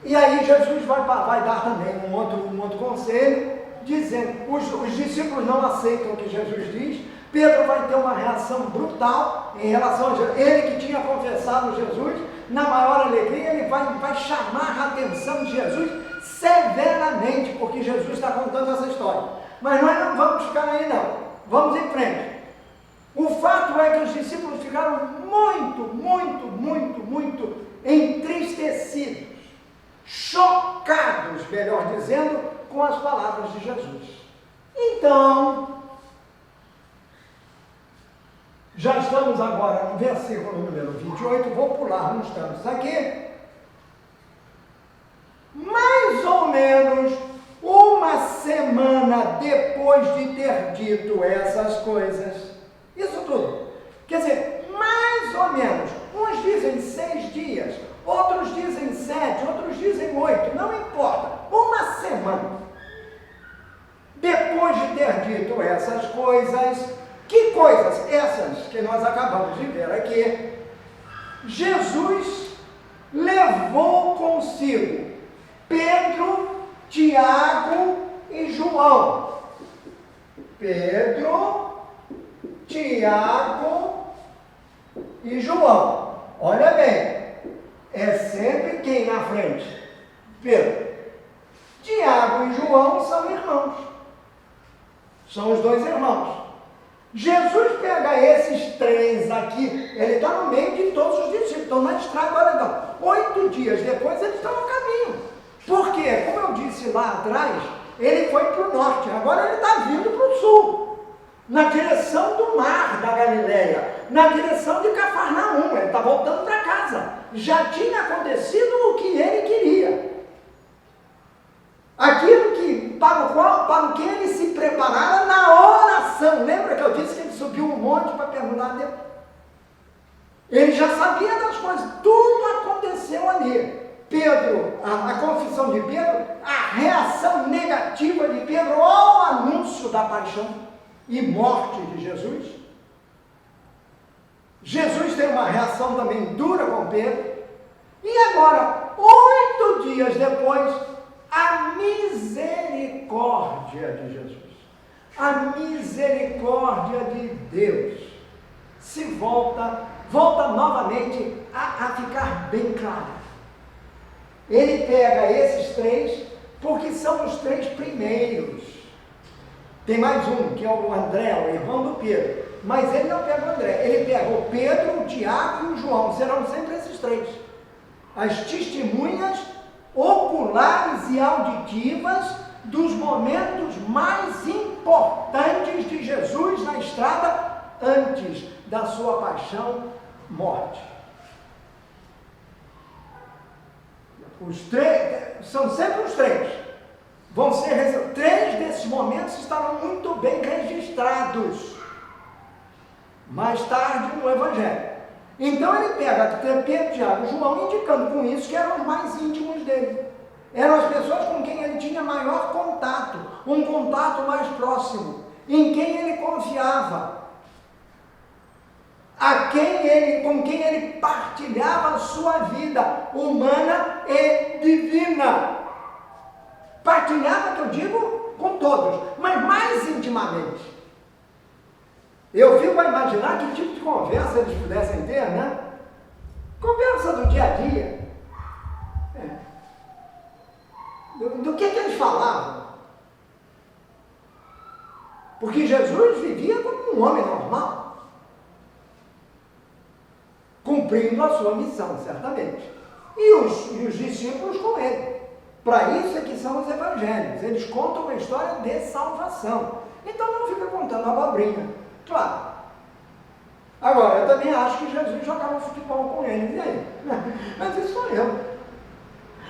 E aí Jesus vai dar também um outro conselho, dizendo, os discípulos não aceitam o que Jesus diz, Pedro vai ter uma reação brutal em relação a Jesus. Ele que tinha confessado Jesus, na maior alegria, ele vai chamar a atenção de Jesus severamente, porque Jesus está contando essa história. Mas nós não vamos ficar aí não, vamos em frente. O fato é que os discípulos ficaram muito entristecidos, chocados, melhor dizendo, com as palavras de Jesus. Então, já estamos agora no versículo número 28, vou pular uns tantos aqui. Mais ou menos uma semana depois de ter dito essas coisas, isso tudo, quer dizer, mais ou menos, uns dizem 6 dias, outros dizem 7, outros dizem 8, não importa, uma semana depois de ter dito essas coisas. Que coisas? Essas que nós acabamos de ver aqui. Jesus levou consigo Pedro, Tiago e João. Pedro, Tiago e João. Olha bem, é sempre quem na frente? Pedro. Tiago e João são irmãos. São os 2 irmãos. Jesus pega esses 3 aqui, ele está no meio de todos os discípulos, estão na estrada, olha então, 8 dias depois eles estão no caminho. Por quê? Como eu disse lá atrás, ele foi para o norte, agora ele está vindo para o sul, na direção do mar da Galileia, na direção de Cafarnaum, ele está voltando para casa. Já tinha acontecido o que ele queria. Aquilo que, para o que ele se preparara na oração. Lembra que eu disse que ele subiu um monte para perguntar a Deus? Ele já sabia das coisas, tudo aconteceu ali. Pedro, a confissão de Pedro, a reação negativa de Pedro ao anúncio da paixão e morte de Jesus. Jesus tem uma reação também dura com Pedro. E agora, 8 dias depois, a misericórdia de Jesus, a misericórdia de Deus, se volta novamente a ficar bem clara. Ele pega esses 3, porque são os 3 primeiros. Tem mais um, que é o André, o irmão do Pedro, mas ele não pega o André, ele pega o Pedro, o Tiago e o João, serão sempre esses 3. As testemunhas oculares e auditivas dos momentos mais importantes de Jesus na estrada antes da sua paixão, morte. Os 3, são sempre os 3. Vão ser 3 desses momentos estarão muito bem registrados mais tarde no Evangelho. Então ele pega Pedro, Tiago e João, indicando com isso que eram os mais íntimos dele. Eram as pessoas com quem ele tinha maior contato, um contato mais próximo, em quem ele confiava, com quem ele partilhava a sua vida humana e divina. Partilhava, que eu digo, com todos, mas mais intimamente. Eu fico a imaginar que tipo de conversa eles pudessem ter, né? Conversa do dia a dia. Do que eles falavam? Porque Jesus vivia como um homem normal, cumprindo a sua missão, certamente. E os discípulos com ele. Para isso é que são os evangelhos. Eles contam uma história de salvação. Então não fica contando abobrinha. Claro. Agora, eu também acho que Jesus jogava futebol com eles. E aí? Mas isso sou eu.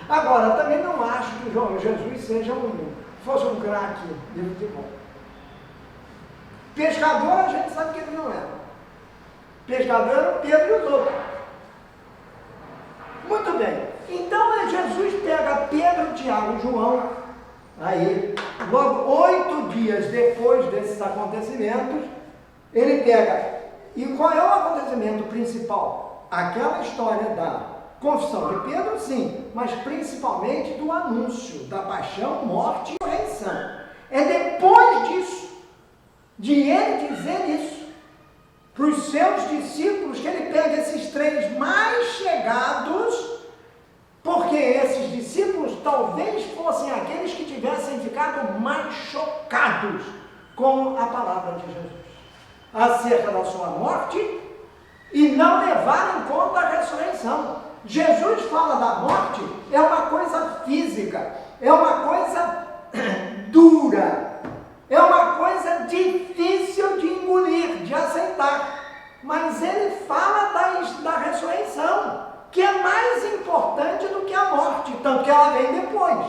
Agora, eu também não acho que Jesus fosse um craque de futebol. Pescador, a gente sabe que ele não era. Pescador era o Pedro e os outros. Muito bem. Então, Jesus pega Pedro, Tiago e João, aí, logo 8 dias depois desses acontecimentos, ele pega. E qual é o acontecimento principal? Aquela história da confissão de Pedro, sim, mas principalmente do anúncio da paixão, morte e ressurreição. É depois disso de ele dizer isso para os seus discípulos, que ele pega esses 3 mais chegados, porque esses discípulos talvez fossem aqueles que tivessem ficado mais chocados com a palavra de Jesus, acerca da sua morte, e não levaram em conta a ressurreição. Jesus fala da morte, é uma coisa física, é uma coisa dura, é uma coisa difícil de engolir, de aceitar, mas ele fala da ressurreição, que é mais importante do que a morte, tanto que ela vem depois.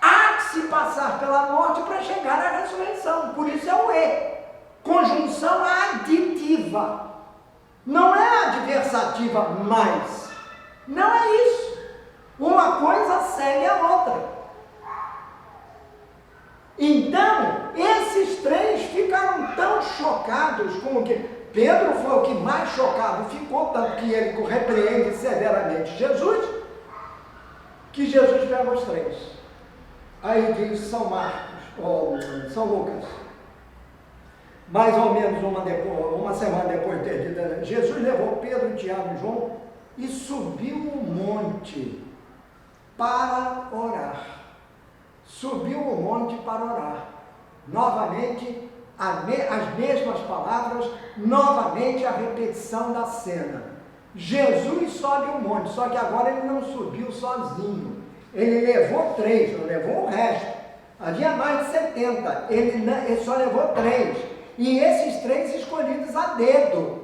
Há que se passar pela morte para chegar à ressurreição, por isso é o E, conjunção aditiva, não é adversativa mais, não é isso, uma coisa segue a outra. Então, esses 3 ficaram tão chocados com o que Pedro foi o que mais chocado ficou, tanto que ele repreende severamente Jesus, que Jesus pega os 3. Aí diz São Marcos, ou São Lucas, mais ou menos uma semana depois de ter dito, Jesus levou Pedro, Tiago e João e subiu o monte para orar. Subiu o monte para orar. Novamente, as mesmas palavras, novamente a repetição da cena. Jesus sobe o monte, só que agora ele não subiu sozinho. Ele levou 3, não levou o resto. Havia mais de 70, ele só levou 3. E esses 3 escolhidos a dedo.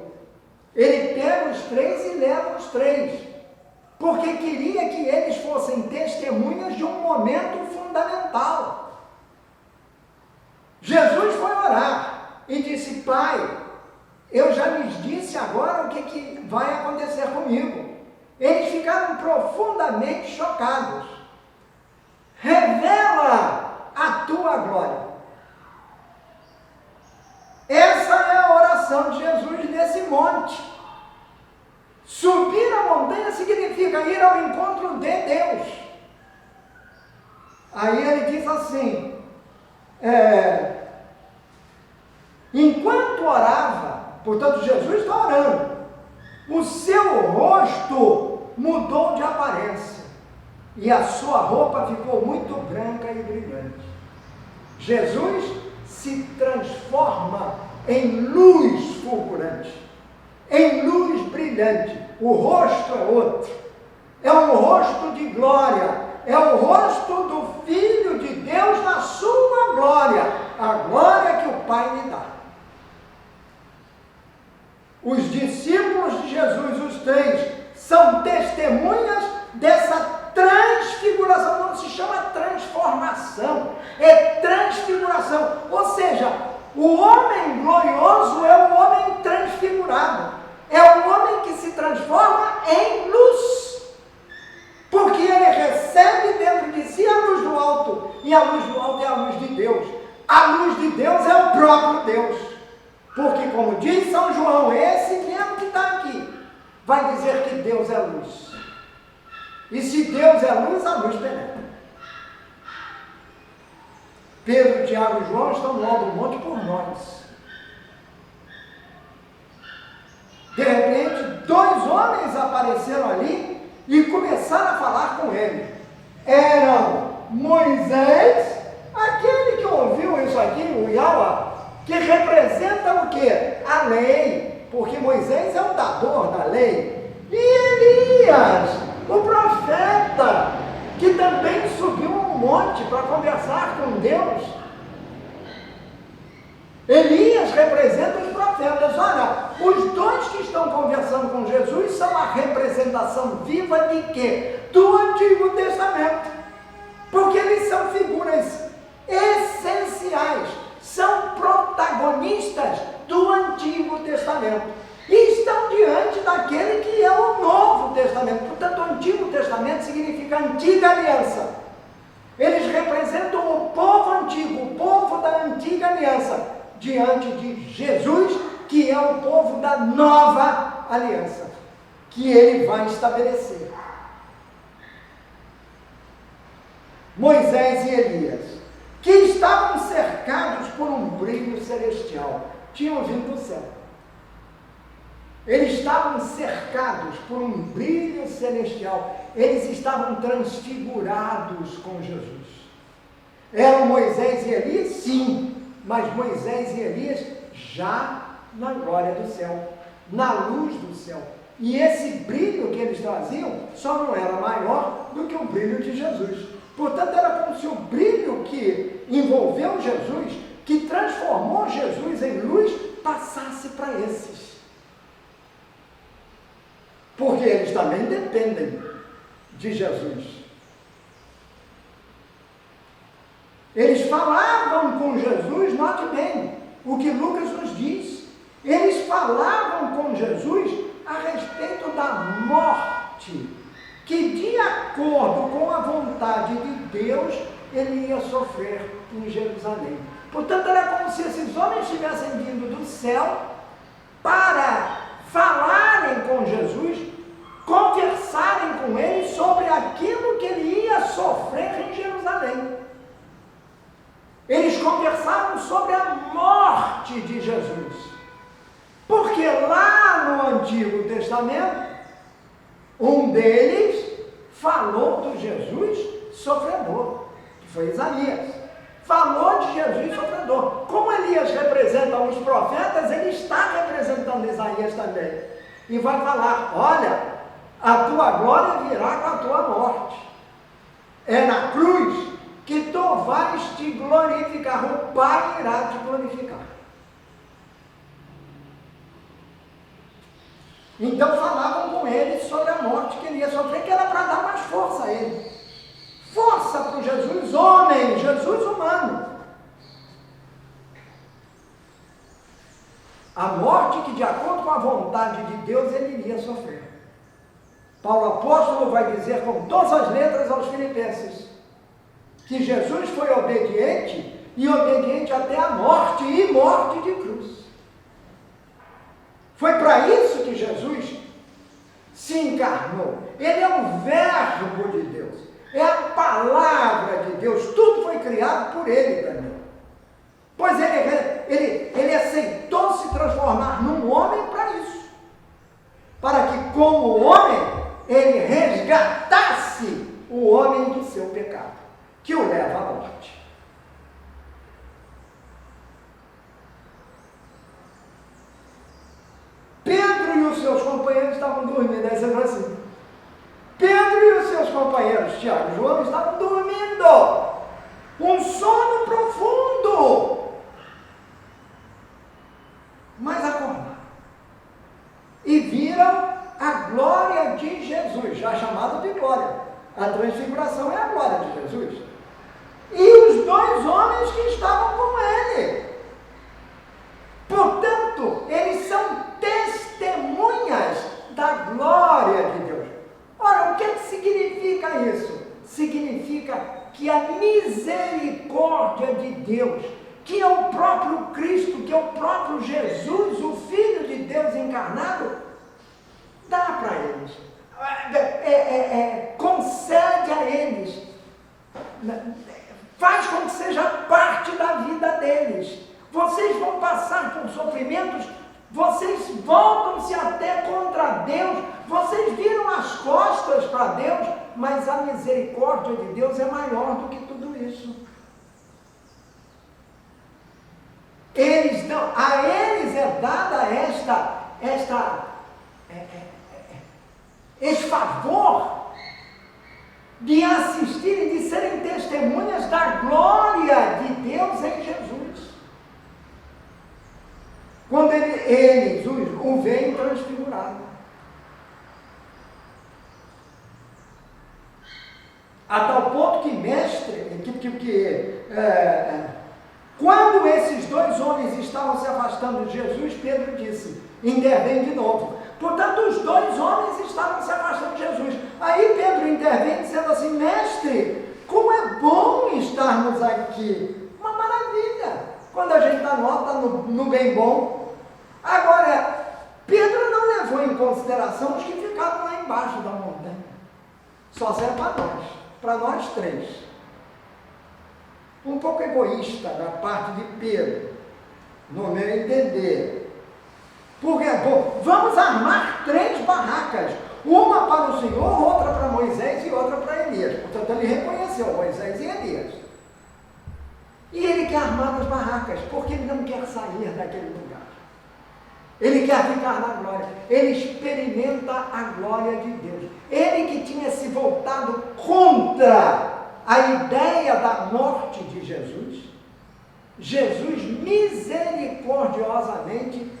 Ele pega os 3 e leva os 3. Porque queria que eles fossem testemunhas de um momento fundamental. Jesus foi orar e disse: Pai, eu já lhes disse agora o que vai acontecer comigo. Eles ficaram profundamente chocados. Revela a tua glória. Essa é a oração de Jesus nesse monte. Subir a montanha significa ir ao encontro de Deus. Aí ele diz assim, enquanto orava, portanto Jesus está orando, o seu rosto mudou de aparência e a sua roupa ficou muito branca e brilhante. Jesus se transforma em luz fulgurante, em luz brilhante. O rosto é outro, é um rosto de glória, é o rosto do Filho de Deus na sua glória, a glória que o Pai lhe dá. Os discípulos de Jesus, os 3, são testemunhas dessa transfiguração. Não se chama transformação, é transfiguração. Ou seja, o homem glorioso é o homem transfigurado, é o homem que se transforma em luz, porque ele recebe dentro de si a luz do alto, e a luz do alto é a luz de Deus. A luz de Deus é o próprio Deus, porque como diz São João, esse mesmo que está aqui, vai dizer que Deus é luz. E se Deus é luz, a luz penetra. Pedro, Tiago e João estão no alto do monte por nós. De repente, 2 homens apareceram ali e começaram a falar com ele. Eram Moisés, aquele que ouviu isso aqui, o Yahweh, que representa o quê? A lei, porque Moisés é o dador da lei. E Elias, o profeta, que também subiu um monte para conversar com Deus. Elias representa os profetas. Olha, os 2 que estão conversando com Jesus são a representação viva de quê? Do Antigo Testamento. Porque eles são figuras essenciais, são protagonistas do Antigo Testamento. E estão diante daquele que é o Novo Testamento. Portanto, o Antigo Testamento significa Antiga Aliança. Eles representam o povo antigo, o povo da Antiga Aliança, diante de Jesus, que é o povo da Nova Aliança, que ele vai estabelecer. Moisés e Elias. que estavam cercados por um brilho celestial, tinham vindo do céu. Eles estavam cercados por um brilho celestial, eles estavam transfigurados com Jesus. Eram Moisés e Elias? Sim, mas Moisés e Elias já na glória do céu, na luz do céu. E esse brilho que eles traziam só não era maior do que o brilho de Jesus. Portanto, era como se o brilho que envolveu Jesus, que transformou Jesus em luz, passasse para esses. Porque eles também dependem de Jesus. Eles falavam com Jesus, note bem o que Lucas nos diz. Eles falavam com Jesus a respeito da morte, que de acordo com a vontade de Deus, ele ia sofrer em Jerusalém. Portanto, era como se esses homens tivessem vindo do céu para falarem com Jesus, conversarem com ele sobre aquilo que ele ia sofrer em Jerusalém. Eles conversaram sobre a morte de Jesus. Porque lá no Antigo Testamento, um deles falou do Jesus sofredor, que foi Isaías. Falou de Jesus sofredor. Como Elias representa os profetas, ele está representando Isaías também. E vai falar, olha, a tua glória virá com a tua morte. É na cruz que tu vais te glorificar, o Pai irá te glorificar. Então falavam com ele sobre a morte que ele ia sofrer, que era para dar mais força a ele. Força para o Jesus homem, Jesus humano. A morte que, de acordo com a vontade de Deus, ele iria sofrer. Paulo apóstolo vai dizer com todas as letras aos Filipenses que Jesus foi obediente e obediente até a morte e morte de cruz. Foi para isso que Jesus se encarnou. Ele é o verbo de Deus, é a palavra de Deus, tudo foi criado por ele também. Pois ele aceitou se transformar num homem para isso, para que como homem ele resgatasse o homem do seu pecado, que o leva à morte. Pedro e os seus companheiros estavam dormindo. Aí você fala assim, Pedro e os seus companheiros, Tiago e João, estavam dormindo, um sono profundo, mas acordaram e viram a glória de Jesus, já chamado de glória. A transfiguração é a glória de Jesus. E os dois homens que estavam com ele. Portanto, eles são testemunhas da glória de Deus. Ora, o que significa isso? Significa que a misericórdia de Deus, que é o próprio Cristo, que é o próprio Jesus, o Filho de Deus encarnado, dá para eles, concede a eles, faz com que seja parte da vida deles. Vocês vão passar por sofrimentos, vocês voltam-se até contra Deus, vocês viram as costas para Deus, mas a misericórdia de Deus é maior do que tudo isso. A eles é dada esse favor de assistirem, de serem testemunhas da glória de Deus em Jesus. Quando eles o veem transfigurado. A tal ponto que quando esses dois homens estavam se afastando de Jesus, Pedro disse, intervém de novo. Portanto, os dois homens estavam se afastando de Jesus. Aí Pedro intervém dizendo assim, mestre, como é bom estarmos aqui. Uma maravilha. Quando a gente está no bem bom. Agora, Pedro não levou em consideração os que ficaram lá embaixo da montanha. Só serve para nós três. um pouco egoísta da parte de Pedro, no meu entender. Porque, bom, vamos armar 3 barracas, uma para o Senhor, outra para Moisés e outra para Elias. Portanto, ele reconheceu Moisés e Elias. E ele quer armar as barracas, porque ele não quer sair daquele lugar. Ele quer ficar na glória. Ele experimenta a glória de Deus. Ele que tinha se voltado contra a ideia da morte de Jesus, Jesus misericordiosamente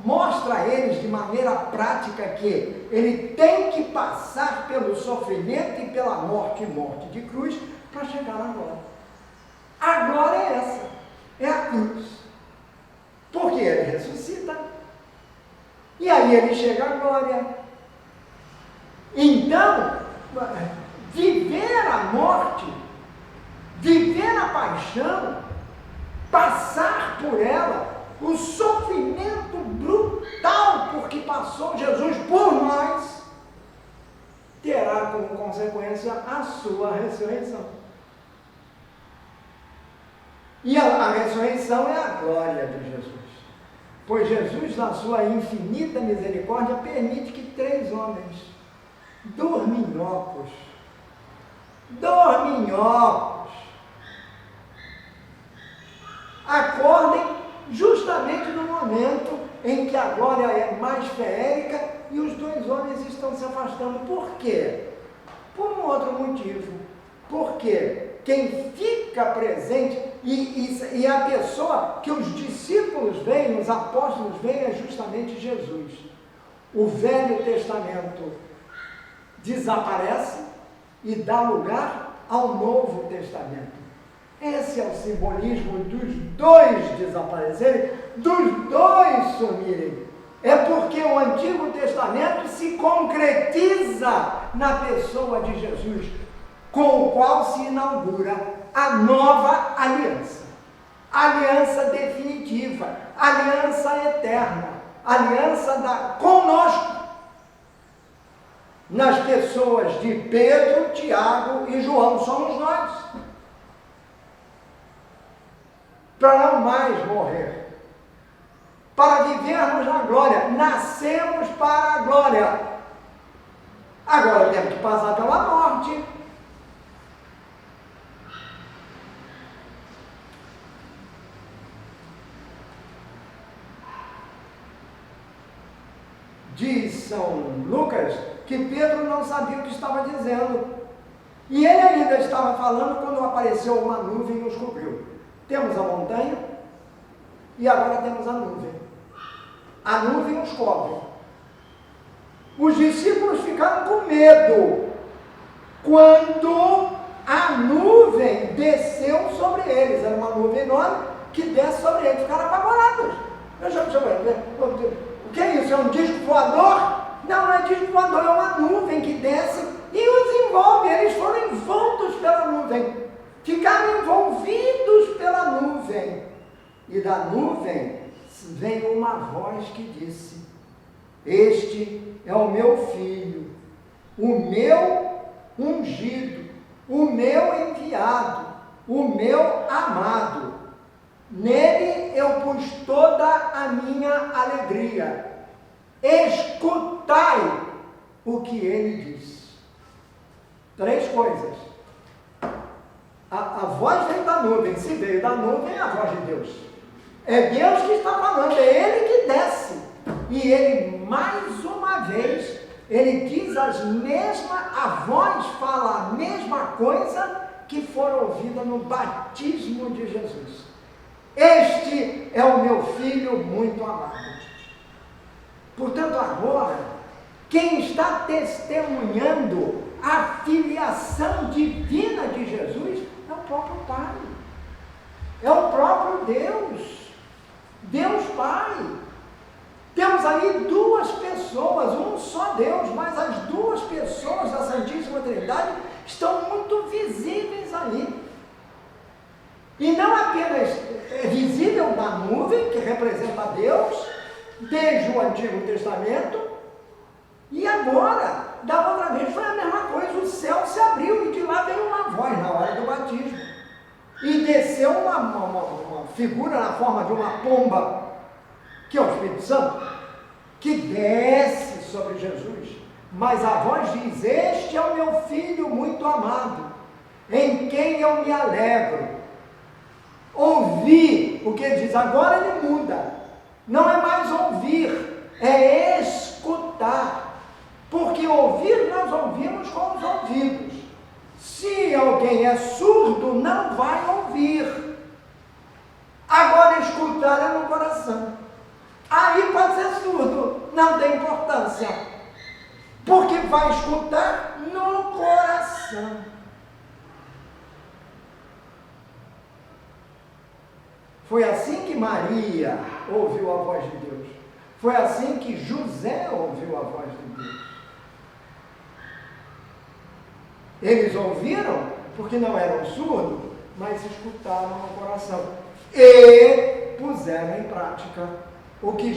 mostra a eles de maneira prática que ele tem que passar pelo sofrimento e pela morte de cruz para chegar à glória. A glória é essa, é a cruz. Porque ele ressuscita e aí ele chega à glória. Então, viver a morte, viver a paixão, passar por ela, o sofrimento brutal porque passou Jesus por nós, terá como consequência a sua ressurreição. E a ressurreição é a glória de Jesus. Pois Jesus, na sua infinita misericórdia, permite que 3 homens, dorminhocos, acordem justamente no momento em que a glória é mais feérica e os 2 homens estão se afastando. Por quê? Por um outro motivo. Porque quem fica presente e a pessoa que os discípulos veem, os apóstolos veem, é justamente Jesus. O Velho Testamento desaparece e dá lugar ao Novo Testamento. Esse é o simbolismo dos 2 desaparecerem, dos 2 sumirem. É porque o Antigo Testamento se concretiza na pessoa de Jesus, com o qual se inaugura a nova aliança. Aliança definitiva, aliança eterna, aliança conosco. Nas pessoas de Pedro, Tiago e João, somos nós. Para não mais morrer, para vivermos na glória, nascemos para a glória. Agora temos que passar pela morte. Diz São Lucas que Pedro não sabia o que estava dizendo. E ele ainda estava falando quando apareceu uma nuvem e os cobriu. Temos a montanha e agora temos a nuvem. A nuvem os cobre. Os discípulos ficaram com medo quando a nuvem desceu sobre eles. Era uma nuvem enorme que desce sobre eles. Ficaram apavorados. O que é isso? É um disco voador? Não é disco voador, é uma nuvem que desce e os envolve. Eles foram envoltos pela nuvem. Ficaram envolvidos pela nuvem. E da nuvem veio uma voz que disse: este é o meu filho, o meu ungido, o meu enviado, o meu amado. Nele eu pus toda a minha alegria. Escutai o que ele diz. 3 coisas. A voz veio da nuvem. Se veio da nuvem, é a voz de Deus. É Deus que está falando, é Ele que desce. E Ele, mais uma vez, Ele diz a voz fala a mesma coisa que for ouvida no batismo de Jesus. Este é o meu filho muito amado. Portanto, agora, quem está testemunhando a filiação divina de Jesus é o próprio Pai. É o próprio Deus. Deus Pai. Temos aí 2 pessoas, um só Deus, mas as 2 pessoas da Santíssima Trindade estão muito visíveis ali. E não apenas é visível na nuvem, que representa Deus, desde o Antigo Testamento, e agora, da outra vez, foi a mesma coisa, o céu se abriu e de lá veio uma voz na hora do batismo. e desceu uma figura na forma de uma pomba, que é o Espírito Santo, que desce sobre Jesus, mas a voz diz: este é o meu filho muito amado, em quem eu me alegro. Ouvir, o que ele diz, agora ele muda, não é mais ouvir, é escutar, porque ouvir nós ouvimos com os ouvidos. Se alguém é surdo, não vai ouvir. Agora escutar é no coração. Aí pode ser surdo, não tem importância, porque vai escutar no coração. Foi assim que Maria ouviu a voz de Deus. Foi assim que José ouviu a voz de Deus. Eles ouviram porque não eram surdos, mas escutaram no coração e puseram em prática o que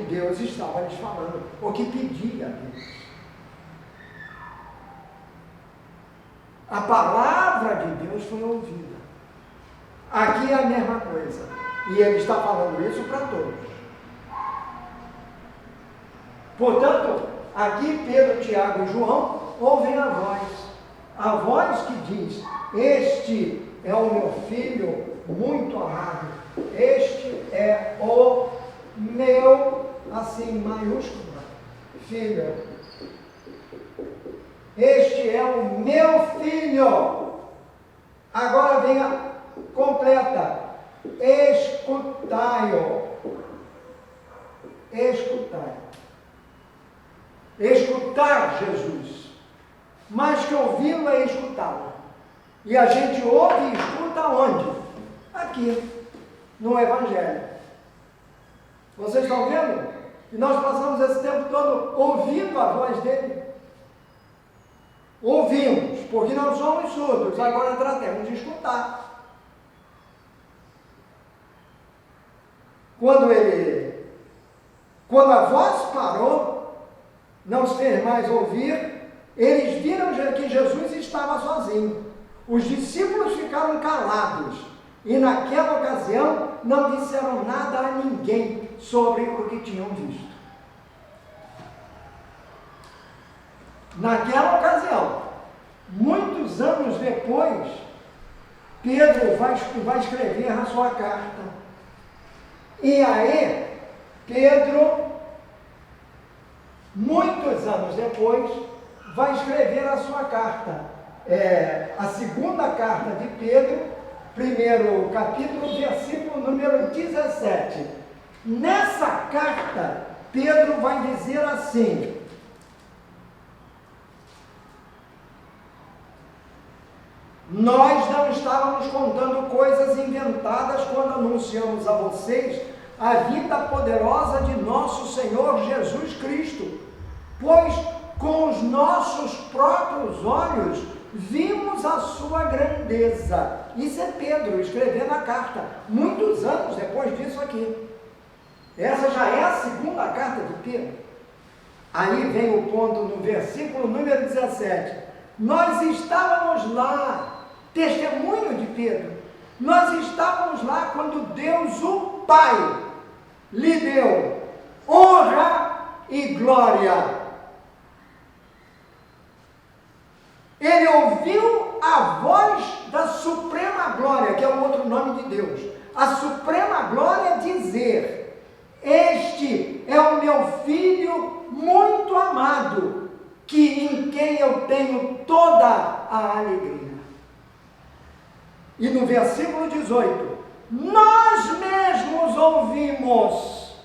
Deus estava lhes falando, o que pedia a Deus. A palavra de Deus foi ouvida. Aqui é a mesma coisa, e ele está falando isso para todos. Portanto, aqui Pedro, Tiago e João ouvem a voz que diz: este é o meu filho muito amado, este é o meu, assim, maiúscula, filho, este é o meu filho. Agora vem a completa: escutai-o. Escutar Jesus, mais que ouvi-lo é escutá-lo. E a gente ouve e escuta onde? Aqui, no Evangelho. Vocês estão vendo? E nós passamos esse tempo todo ouvindo a voz dele. Ouvimos, porque não somos surdos, agora tratemos de escutar. Quando a voz parou, não se fez mais ouvir, eles viram que Jesus estava sozinho. Os discípulos ficaram calados e naquela ocasião não disseram nada a ninguém sobre o que tinham visto. Naquela ocasião, muitos anos depois, Pedro vai escrever a sua carta. E aí, Pedro, muitos anos depois, vai escrever a sua carta. A segunda carta de Pedro, primeiro capítulo, versículo número 17. Nessa carta, Pedro vai dizer assim: nós não estávamos contando coisas inventadas quando anunciamos a vocês a vida poderosa de nosso Senhor Jesus Cristo, pois com os nossos próprios olhos vimos a sua grandeza. Isso é Pedro escrevendo a carta, muitos anos depois disso aqui. Essa já é a segunda carta de Pedro. Aí vem o ponto no versículo número 17. Nós estávamos lá, testemunho de Pedro, nós estávamos lá quando Deus, o Pai, lhe deu honra e glória. Ele ouviu a voz da suprema glória, que é o outro nome de Deus, a suprema glória dizer: este é o meu filho muito amado, em quem eu tenho toda a alegria. E no versículo 18, nós mesmos ouvimos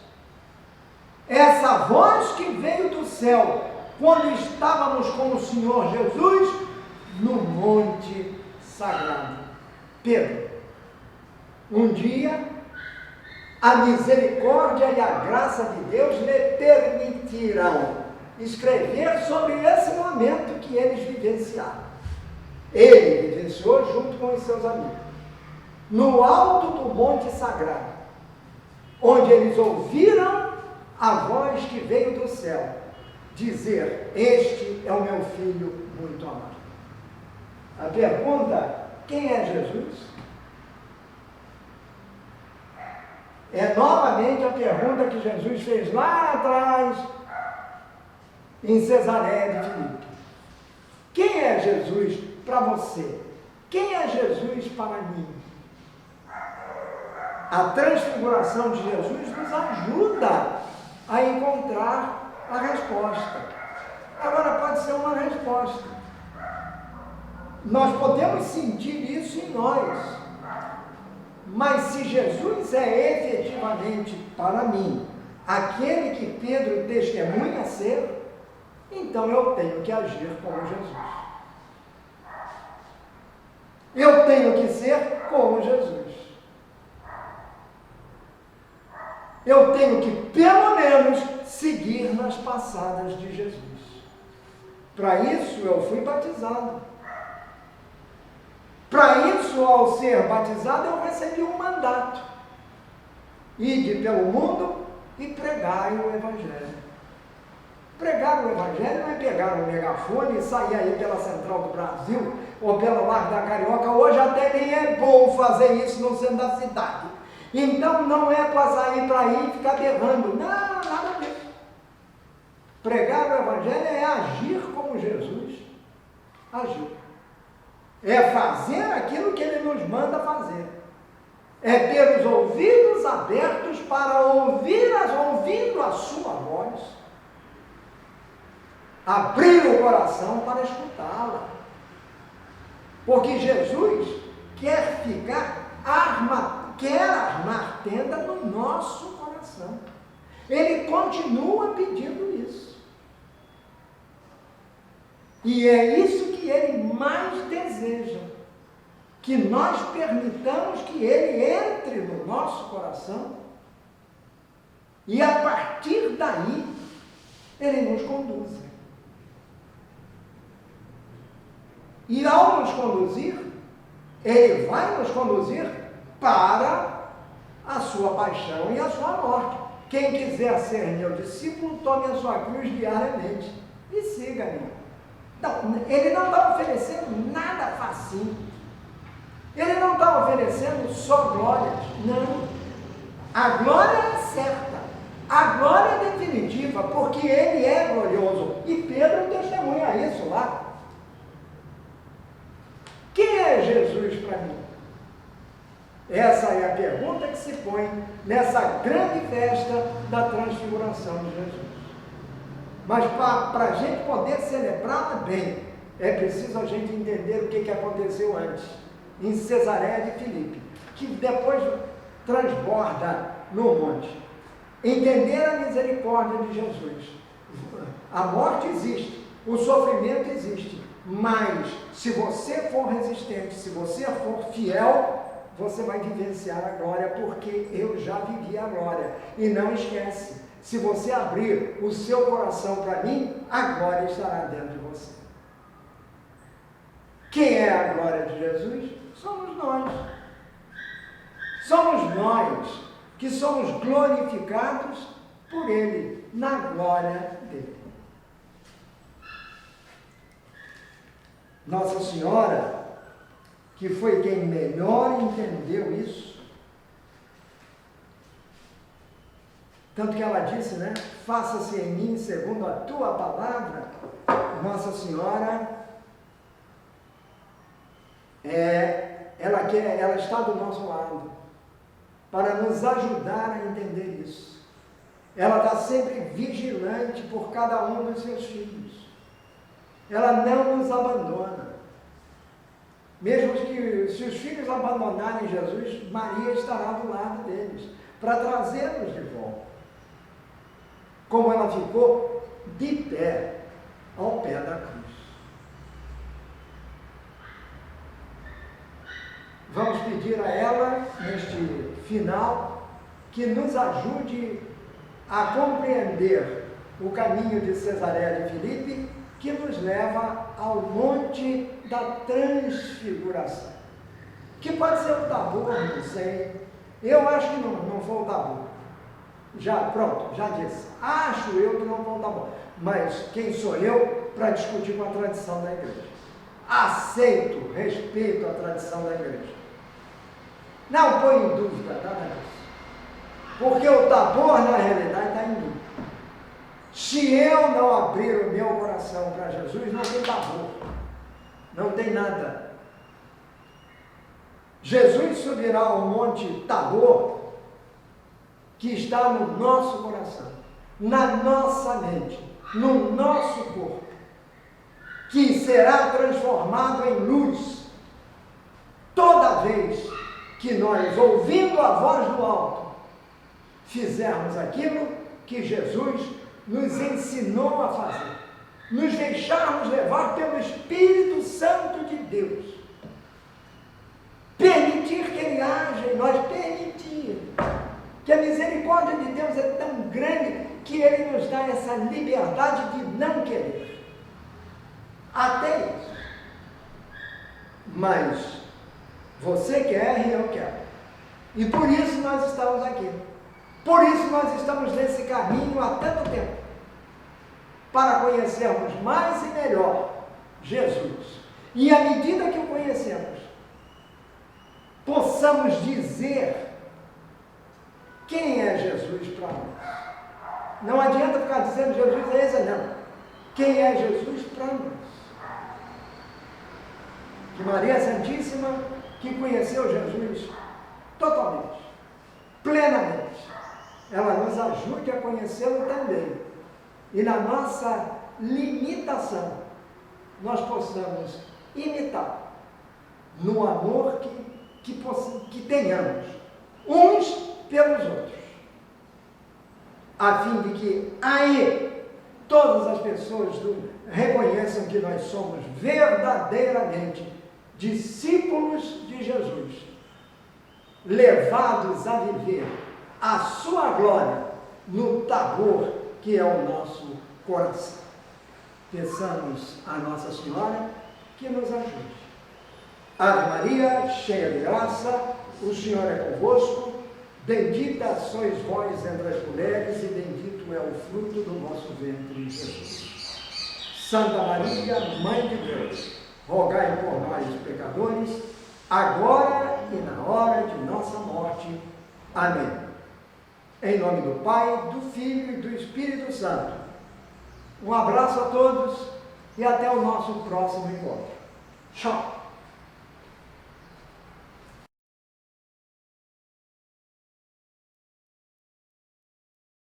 essa voz que veio do céu, quando estávamos com o Senhor Jesus no Monte Sagrado. Pedro, um dia, a misericórdia e a graça de Deus lhe permitirão escrever sobre esse momento que eles vivenciaram. Ele vivenciou junto com os seus amigos, no alto do Monte Sagrado, onde eles ouviram a voz que veio do céu, dizer: este é o meu filho muito amado. A pergunta: quem é Jesus? É novamente a pergunta que Jesus fez lá atrás, em Cesareia de Filipe. Quem é Jesus para você? Quem é Jesus para mim? A transfiguração de Jesus nos ajuda a encontrar a resposta. Agora, pode ser uma resposta. Nós podemos sentir isso em nós. Mas se Jesus é efetivamente, para mim, aquele que Pedro testemunha ser, então eu tenho que agir como Jesus. Eu tenho que ser como Jesus. Eu tenho que, pelo menos, seguir nas passadas de Jesus. Para isso, eu fui batizado. Para isso, ao ser batizado, eu recebi um mandato. Ide pelo mundo e pregai o Evangelho. Pregar o Evangelho não é pegar um megafone e sair aí pela Central do Brasil ou pela Largo da Carioca. Hoje até nem é bom fazer isso no centro da cidade. Então não é para sair para aí e ficar berrando. Não, nada disso. Pregar o Evangelho é agir como Jesus agiu. É fazer aquilo que Ele nos manda fazer. É ter os ouvidos abertos para ouvindo a sua voz, abrir o coração para escutá-la. Porque Jesus quer armar tenda no nosso coração. Ele continua pedindo isso. E é isso que Ele mais deseja. Que nós permitamos que Ele entre no nosso coração e a partir daí Ele nos conduza. E ao nos conduzir, Ele vai nos conduzir para a sua paixão e a sua morte. Quem quiser ser meu discípulo, tome a sua cruz diariamente e siga-me. Não, Ele não está oferecendo nada facinho. Ele não está oferecendo só glórias. Não. A glória é certa. A glória é definitiva, porque Ele é glorioso. E Pedro testemunha isso lá. Quem é Jesus para mim? Essa é a pergunta que se põe nessa grande festa da transfiguração de Jesus. Mas para a gente poder celebrá-la bem, é preciso a gente entender o que aconteceu antes, em Cesareia de Filipe, que depois transborda no monte. Entender a misericórdia de Jesus. A morte existe, o sofrimento existe, mas se você for resistente, se você for fiel, você vai vivenciar a glória, porque eu já vivi a glória. E não esquece, se você abrir o seu coração para mim, a glória estará dentro de você. Quem é a glória de Jesus? Somos nós. Somos nós que somos glorificados por Ele, na glória dele. Nossa Senhora, que foi quem melhor entendeu isso, tanto que ela disse, né? Faça-se em mim segundo a tua palavra. Nossa Senhora, ela está do nosso lado, para nos ajudar a entender isso. Ela está sempre vigilante por cada um dos seus filhos. Ela não nos abandona. Mesmo que se os filhos abandonarem Jesus, Maria estará do lado deles, para trazê-los de volta. Como ela ficou de pé, ao pé da cruz. Vamos pedir a ela, neste final, que nos ajude a compreender o caminho de Cesareia de Filipe, que nos leva ao monte da transfiguração. Que pode ser o Tabor, não sei. Eu acho que não foi o Tabor. Já disse. Acho eu que não foi o Tabor. Mas quem sou eu para discutir com a tradição da igreja? Aceito, respeito a tradição da igreja. Não põe em dúvida nada disso. Porque o Tabor, na realidade, está em mim. Se eu não abrir o meu coração para Jesus, não tem Tabor. Não tem nada. Jesus subirá ao monte Tabor, que está no nosso coração, na nossa mente, no nosso corpo, que será transformado em luz toda vez que nós, ouvindo a voz do alto, fizermos aquilo que Jesus nos ensinou a fazer, nos deixarmos levar pelo Espírito Santo de Deus, permitir que Ele age em nós, permitir, que a misericórdia de Deus é tão grande que Ele nos dá essa liberdade de não querer, até isso. Mas você quer e eu quero, e por isso nós estamos aqui, por isso nós estamos nesse caminho há tanto tempo, para conhecermos mais e melhor Jesus, e à medida que o conhecemos, possamos dizer quem é Jesus para nós. Não adianta ficar dizendo Jesus é esse, não. Quem é Jesus para nós? Que Maria Santíssima, que conheceu Jesus totalmente, plenamente, ela nos ajude a conhecê-lo também. E na nossa limitação, nós possamos imitar no amor que tenhamos uns pelos outros, a fim de que aí todas as pessoas reconheçam que nós somos verdadeiramente discípulos de Jesus, levados a viver a sua glória no Tabor que é o nosso coração. Peçamos a Nossa Senhora que nos ajude. Ave Maria, cheia de graça, o Senhor é convosco, bendita sois vós entre as mulheres e bendito é o fruto do vosso ventre, Jesus. Santa Maria, Mãe de Deus, rogai por nós, pecadores, agora e na hora de nossa morte. Amém. Em nome do Pai, do Filho e do Espírito Santo. Um abraço a todos e até o nosso próximo encontro. Tchau!